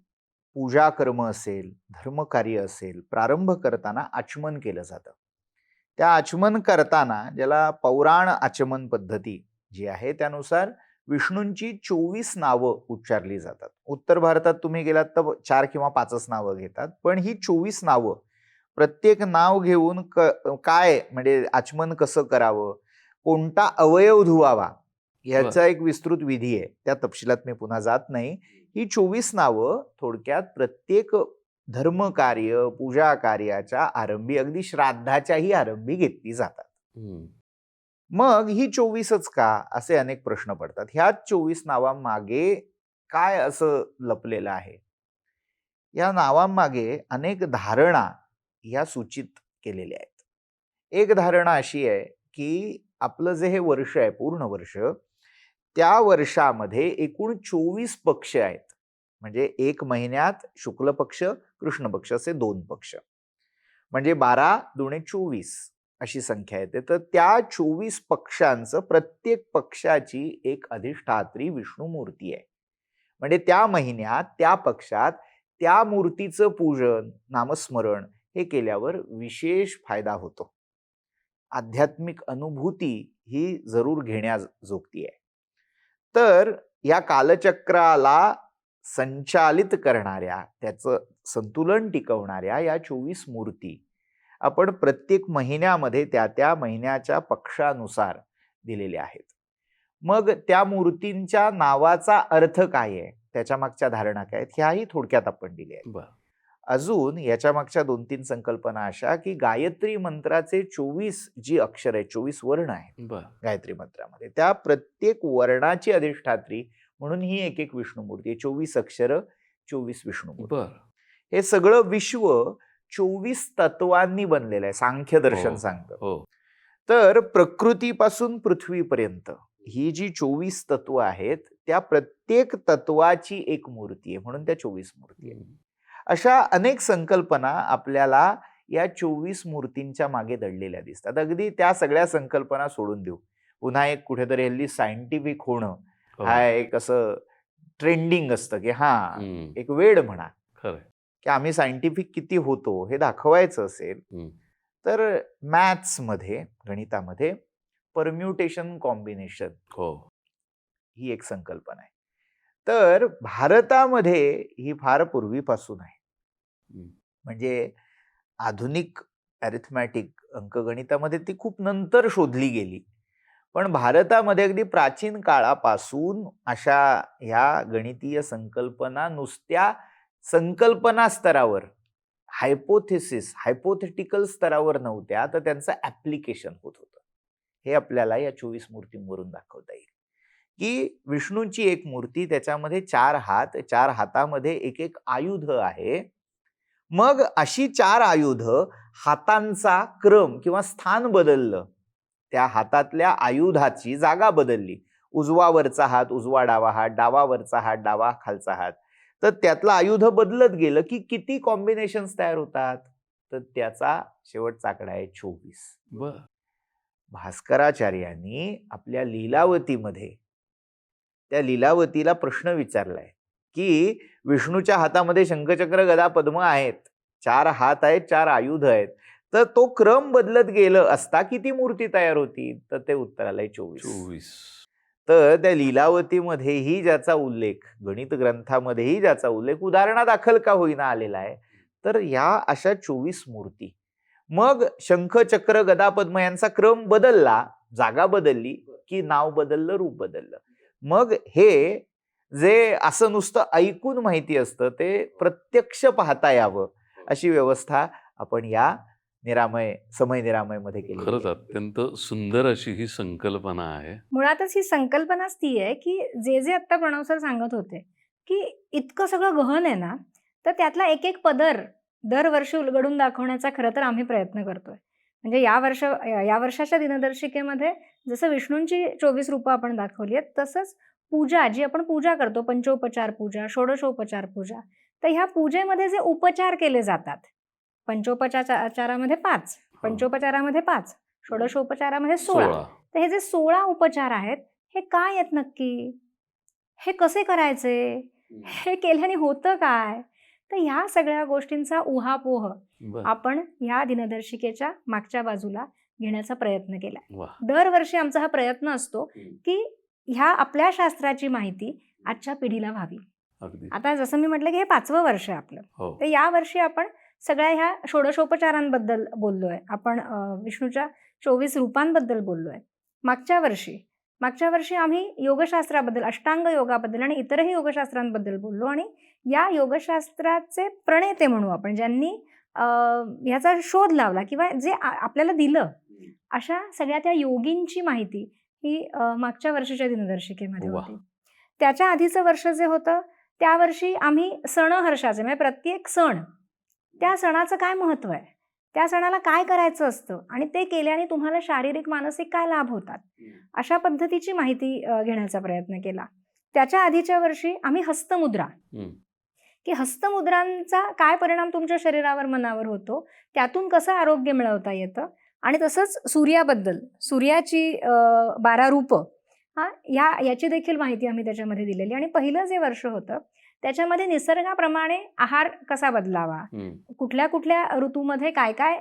पूजा कर्म असेल, धर्मकार्य असेल, प्रारंभ करताना आचमन केलं जातं. त्या आचमन करताना, ज्याला पौराण आचमन पद्धती जी आहे, त्यानुसार विष्णूंची 24 नावं उच्चारली जातात. उत्तर भारतात तुम्ही गेलात तर 4 किंवा 5च नावं घेतात, पण ही 24 नावं, प्रत्येक नाव घेऊन काय म्हणजे आचमन कसं करावं, कोणता अवयव धुवावा, ह्याचा एक विस्तृत विधी आहे. त्या तपशिलात मी पुन्हा जात नाही. ही 24 नावं थोडक्यात प्रत्येक धर्मकार्य, पूजा कार्याच्या आरंभी, अगदी श्राद्धाच्याही आरंभी घेतली जातात. मग ही 24च का, असे अनेक प्रश्न पडतात. ह्या 24 नावांमागे काय असं लपलेलं आहे? या नावांमागे अनेक धारणा ह्या सूचित केलेल्या आहेत. एक धारणा अशी आहे की आपलं जे हे वर्ष आहे, पूर्ण वर्ष, त्या वर्षामध्ये एकूण 24 पक्ष आहेत. म्हणजे एक महिन्यात शुक्ल पक्ष, कृष्ण पक्ष असे 2 पक्ष, म्हणजे 12 दुणे 24 अशी संख्या येते. तर त्या 24 पक्षांचं प्रत्येक पक्षाची एक अधिष्ठात्री विष्णू मूर्ती आहे. म्हणजे त्या महिन्यात, त्या पक्षात त्या मूर्तीचं पूजन, नामस्मरण हे केल्यावर विशेष फायदा होतो. आध्यात्मिक अनुभूती ही जरूर घेण्याजोगती आहे. तर या कालचक्राला संचालित करणाऱ्या, त्याचं संतुलन टिकवणाऱ्या या 24 मूर्ती आपण प्रत्येक महिन्यामध्ये त्या त्या महिन्याच्या पक्षानुसार दिलेल्या आहेत. मग त्या मूर्तींच्या नावाचा अर्थ काय आहे, त्याच्या मागच्या धारणा काय आहेत, ह्याही थोडक्यात आपण दिल्या आहेत. अजून याच्या मागच्या 2-3 संकल्पना अशा की गायत्री मंत्राचे 24 जी अक्षर आहेत, 24 वर्ण आहेत गायत्री मंत्रामध्ये, त्या प्रत्येक वर्णाची अधिष्ठात्री म्हणून ही एक एक विष्णू मूर्ती आहे. 24 अक्षर, 24 विष्णू मूर्ती. हे सगळं विश्व 24 तत्वांनी बनलेलं आहे, सांख्य दर्शन सांगतं. तर प्रकृतीपासून पृथ्वीपर्यंत ही जी 24 तत्व आहेत, त्या प्रत्येक तत्वाची एक मूर्ती आहे, म्हणून त्या 24 मूर्ती आहेत. अशा अनेक संकल्पना आपल्याला या 24 मूर्तींच्या मागे दडलेल्या दिसतात. अगदी त्या सगळ्या संकल्पना सोडून देऊ, पुन्हा एक कुठेतरी हल्ली सायंटिफिक होणं हा एक असं ट्रेंडिंग असतं की एक वेड म्हणा की आम्ही सायंटिफिक किती होतो हे दाखवायचं असेल तर मॅथ्स मध्ये, गणितामध्ये परम्युटेशन कॉम्बिनेशन ही एक संकल्पना आहे. तर भारतामध्ये ही फार पूर्वीपासून आहे. म्हणजे आधुनिक अरिथमॅटिक अंकगणितामध्ये ती खूप नंतर शोधली गेली, पण भारतामध्ये अगदी प्राचीन काळापासून अशा ह्या गणितीय संकल्पना नुसत्या संकल्पना स्तरावर, हायपोथेटिकल स्तरावर नव्हत्या, तर त्यांचं ऍप्लिकेशन होत होतं. हे आपल्याला या 24 मूर्तींवरून दाखवता येईल की विष्णूंची एक मूर्ती, त्याच्यामध्ये 4 हात, 4 हातामध्ये एक एक आयुध आहे. मग अशी 4 आयुध, हातांचा क्रम किंवा स्थान बदललं, त्या हातातल्या आयुधाची जागा बदलली, उजवा वरचा हात, उजवा डावा हात, डावा वरचा हात, डावा खालचा हात, तर त्यातलं आयुध बदलत गेलं की किती कॉम्बिनेशन्स तयार होतात. तर त्याचा शेवटचा आकडा आहे 24. बर. भास्कराचार्यांनी आपल्या लीलावतीमध्ये त्या लीलावतीला प्रश्न विचारलाय की विष्णूच्या हातामध्ये शंखचक्र गदा पद्म आहेत, 4 हात आहेत, 4 आयुध आहेत, तर तो क्रम बदलत गेलं असता किती मूर्ती तयार होती? तर ते उत्तर आलंय 24. तर त्या लीलावतीमध्येही ज्याचा उल्लेख, गणित ग्रंथामध्येही ज्याचा उल्लेख उदाहरणादाखल का होईना आलेला आहे, तर या अशा 24 मूर्ती. मग शंख चक्र गदा पद्म यांचा क्रम बदलला, जागा बदलली की नाव बदललं, रूप बदललं. मग हे जे असं नुसतं ऐकून माहिती असतं ते प्रत्यक्ष पाहता यावं अशी व्यवस्था आपण या समय निरामयमध्ये केली. खरंच अत्यंत सुंदर अशी ही संकल्पना आहे. मुळातच ही संकल्पनाच ती आहे की जे आता प्रणव सर सांगत होते की इतकं सगळं गहन आहे ना, तर त्यातला एक एक पदर दरवर्षी उलगडून दाखवण्याचा खरं तर आम्ही प्रयत्न करतोय. म्हणजे या वर्षाच्या दिनदर्शिकेमध्ये जसं विष्णूंची 24 रूपं आपण दाखवली आहेत, तसंच पूजा जी आपण पूजा करतो, पंचोपचार पूजा, षोडशोपचार पूजा, तर ह्या पूजेमध्ये जे उपचार केले जातात, पंचोपचारामध्ये 5, पंचोपचारामध्ये 5, षोडशोपचारामध्ये 16, तर हे जे 16 उपचार आहेत हे काय आहेत नक्की, हे कसे करायचे, हे केल्याने होतं काय, तर ह्या सगळ्या गोष्टींचा उहापोह आपण ह्या दिनदर्शिकेच्या मागच्या बाजूला घेण्याचा प्रयत्न केला. दरवर्षी आमचा हा प्रयत्न असतो की ह्या आपल्या शास्त्राची माहिती आजच्या पिढीला व्हावी. आता जसं मी म्हटलं की हे 5वं वर्ष आहे आपलं, तर या वर्षी आपण सगळ्या ह्या षोडशोपचारांबद्दल बोललोय, आपण विष्णूच्या 24 रूपांबद्दल बोललोय. मागच्या वर्षी आम्ही योगशास्त्राबद्दल, अष्टांग योगाबद्दल आणि इतरही योगशास्त्रांबद्दल बोललो आणि या योगशास्त्राचे प्रणेते म्हणू आपण, ज्यांनी ह्याचा शोध लावला किंवा जे आपल्याला दिलं, अशा सगळ्या त्या योगींची माहिती ही मागच्या वर्षीच्या दिनदर्शिकेमध्ये होती. त्याच्या आधीचं वर्ष जे होतं त्या वर्षी आम्ही सणहर्षाचे, म्हणजे प्रत्येक सण, त्या सणाचं काय महत्त्व आहे, त्या सणाला काय करायचं असतं आणि ते केल्याने तुम्हाला शारीरिक मानसिक काय लाभ होतात, अशा पद्धतीची माहिती घेण्याचा प्रयत्न केला. त्याच्या आधीच्या वर्षी आम्ही हस्तमुद्रा, की हस्तमुद्रांचा काय परिणाम तुमच्या शरीरावर मनावर होतो, त्यातून कसं आरोग्य मिळवता येतं, आणि तसंच सूर्याबद्दल, सूर्याची 12 रूपं, याची देखील माहिती आम्ही त्याच्यामध्ये दिलेली. आणि पहिलं जे वर्ष होतं त्याच्यामध्ये निसर्गाप्रमाणे आहार कसा बदलावा, कुठल्या कुठल्या ऋतूमध्ये काय काय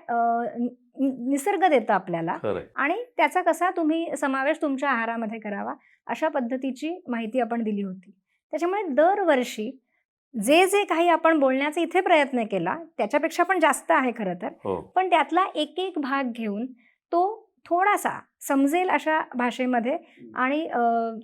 निसर्ग देतं आपल्याला आणि त्याचा कसा तुम्ही समावेश तुमच्या आहारामध्ये करावा, अशा पद्धतीची माहिती आपण दिली होती. त्याच्यामुळे दरवर्षी जे जे काही आपण बोलण्याचा इथे प्रयत्न केला त्याच्यापेक्षा पण जास्त आहे खरं तर, पण त्यातला एक एक भाग घेऊन तो थोडासा समजेल अशा भाषेमध्ये आणि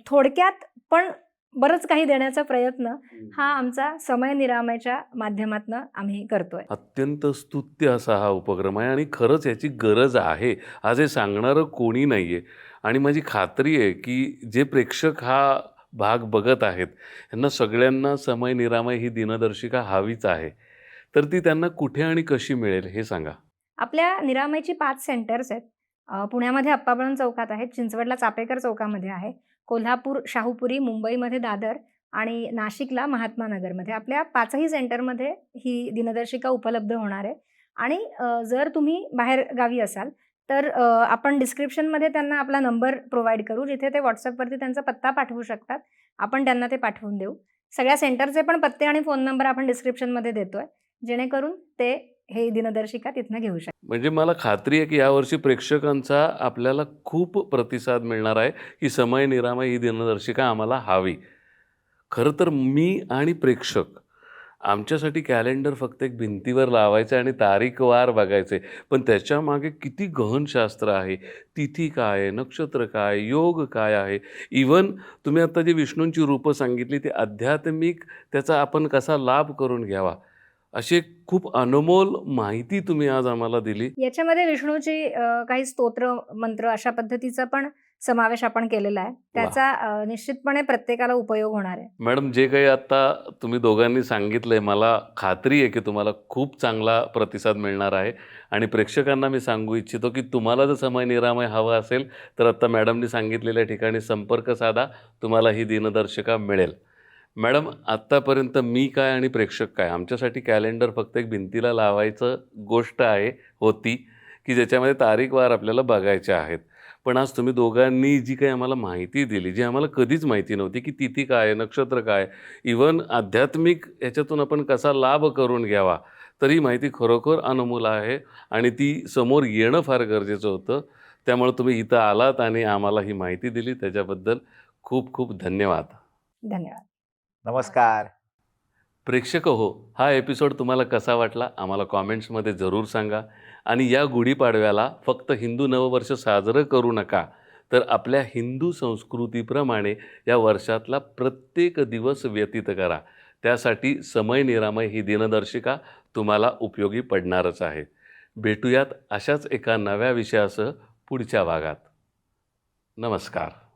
थोडक्यात पण बरंच काही देण्याचा प्रयत्न हा आमचा समय निरामयच्या माध्यमातून आम्ही करतोय. अत्यंत स्तुत्य असा हा उपक्रम आहे आणि खरंच याची गरज आहे. आज हे सांगणारं कोणी नाहीये आणि माझी खात्री आहे की जे प्रेक्षक हा भाग बघत आहेत यांना सगळ्यांना समय निरामय ही दिनदर्शिका हवीच आहे. तर ती त्यांना कुठे आणि कशी मिळेल हे सांगा. आपल्या निरामयची 5 सेंटर्स आहेत. पुण्यामध्ये अप्पाबळवंत चौकात आहेत, चिंचवडला चापेकर चौकामध्ये आहे, कोल्हापूर शाहूपुरी, मुंबईमध्ये दादर आणि नाशिकला महात्मा नगरमध्ये. आपल्या 5ही सेंटरमध्ये ही दिनदर्शिका उपलब्ध होणार आहे. आणि जर तुम्ही बाहेर गावी असाल तर आपण डिस्क्रिप्शनमध्ये त्यांना आपला नंबर प्रोव्हाइड करू, जिथे ते व्हॉट्सअपवरती त्यांचा पत्ता पाठवू शकतात, आपण त्यांना ते पाठवून देऊ. सगळ्या सेंटरचे पण पत्ते आणि फोन नंबर आपण डिस्क्रिप्शनमध्ये देतोय, जेणेकरून ते हे दिनदर्शिका तिथनं घेऊ शकतात. म्हणजे मला खात्री आहे की यावर्षी प्रेक्षकांचा आपल्याला खूप प्रतिसाद मिळणार आहे की समय निरामय ही दिनदर्शिका आम्हाला हवी. खरं तर मी आणि प्रेक्षक आमच्यासाठी कॅलेंडर फक्त एक भिंतीवर लावायचं आणि तारीखवार बघायचे, पण त्याच्या मागे किती गहन शास्त्र आहे, तिथी काय आहे, नक्षत्र काय, योग काय आहे, इवन तुम्ही आता जी विष्णूंची रूपं सांगितली ती आध्यात्मिक, त्याचा आपण कसा लाभ करून घ्यावा, अशी खूप अनमोल माहिती तुम्ही आज आम्हाला दिली. याच्यामध्ये विष्णूची काही स्तोत्र मंत्र अशा पद्धतीचा पण समावेश आपण केलेला आहे, त्याचा निश्चितपणे प्रत्येकाला उपयोग होणार आहे. मॅडम, जे काही आता तुम्ही दोघांनी सांगितलंय मला खात्री आहे की तुम्हाला खूप चांगला प्रतिसाद मिळणार आहे. आणि प्रेक्षकांना मी सांगू इच्छितो की तुम्हाला जर समय निरामय हवा असेल तर आता मॅडमनी सांगितलेल्या ठिकाणी संपर्क साधा, तुम्हाला ही दिनदर्शिका मिळेल. मॅडम, आत्तापर्यंत मी काय आणि प्रेक्षक काय, आमच्यासाठी कॅलेंडर फक्त एक भिंतीला लावायचं गोष्ट होती की ज्याच्यामध्ये तारीखवार आपल्याला बघायच्या आहेत. पण आज तुम्ही दोघांनी जी काही आम्हाला माहिती दिली, जी आम्हाला कधीच माहिती नव्हती, की तिथी काय आहे, नक्षत्र काय, इव्हन आध्यात्मिक ह्याच्यातून आपण कसा लाभ करून घ्यावा, तर ही माहिती खरोखर अनमोल आहे आणि ती समोर येणं फार गरजेचं होतं. त्यामुळे तुम्ही इथं आलात आणि आम्हाला ही माहिती दिली, त्याच्याबद्दल खूप खूप धन्यवाद. धन्यवाद. नमस्कार. प्रेक्षक हो, हा एपिसोड तुम्हाला कसा वाटला आम्हाला कॉमेंट्समध्ये जरूर सांगा. आणि या गुढीपाडव्याला फक्त हिंदू नववर्ष साजरं करू नका, तर आपल्या हिंदू संस्कृतीप्रमाणे या वर्षातला प्रत्येक दिवस व्यतीत करा. त्यासाठी समय निरामय ही दिनदर्शिका तुम्हाला उपयोगी पडणारच आहे. भेटूयात अशाच एका नव्या विषयासह पुढच्या भागात. नमस्कार.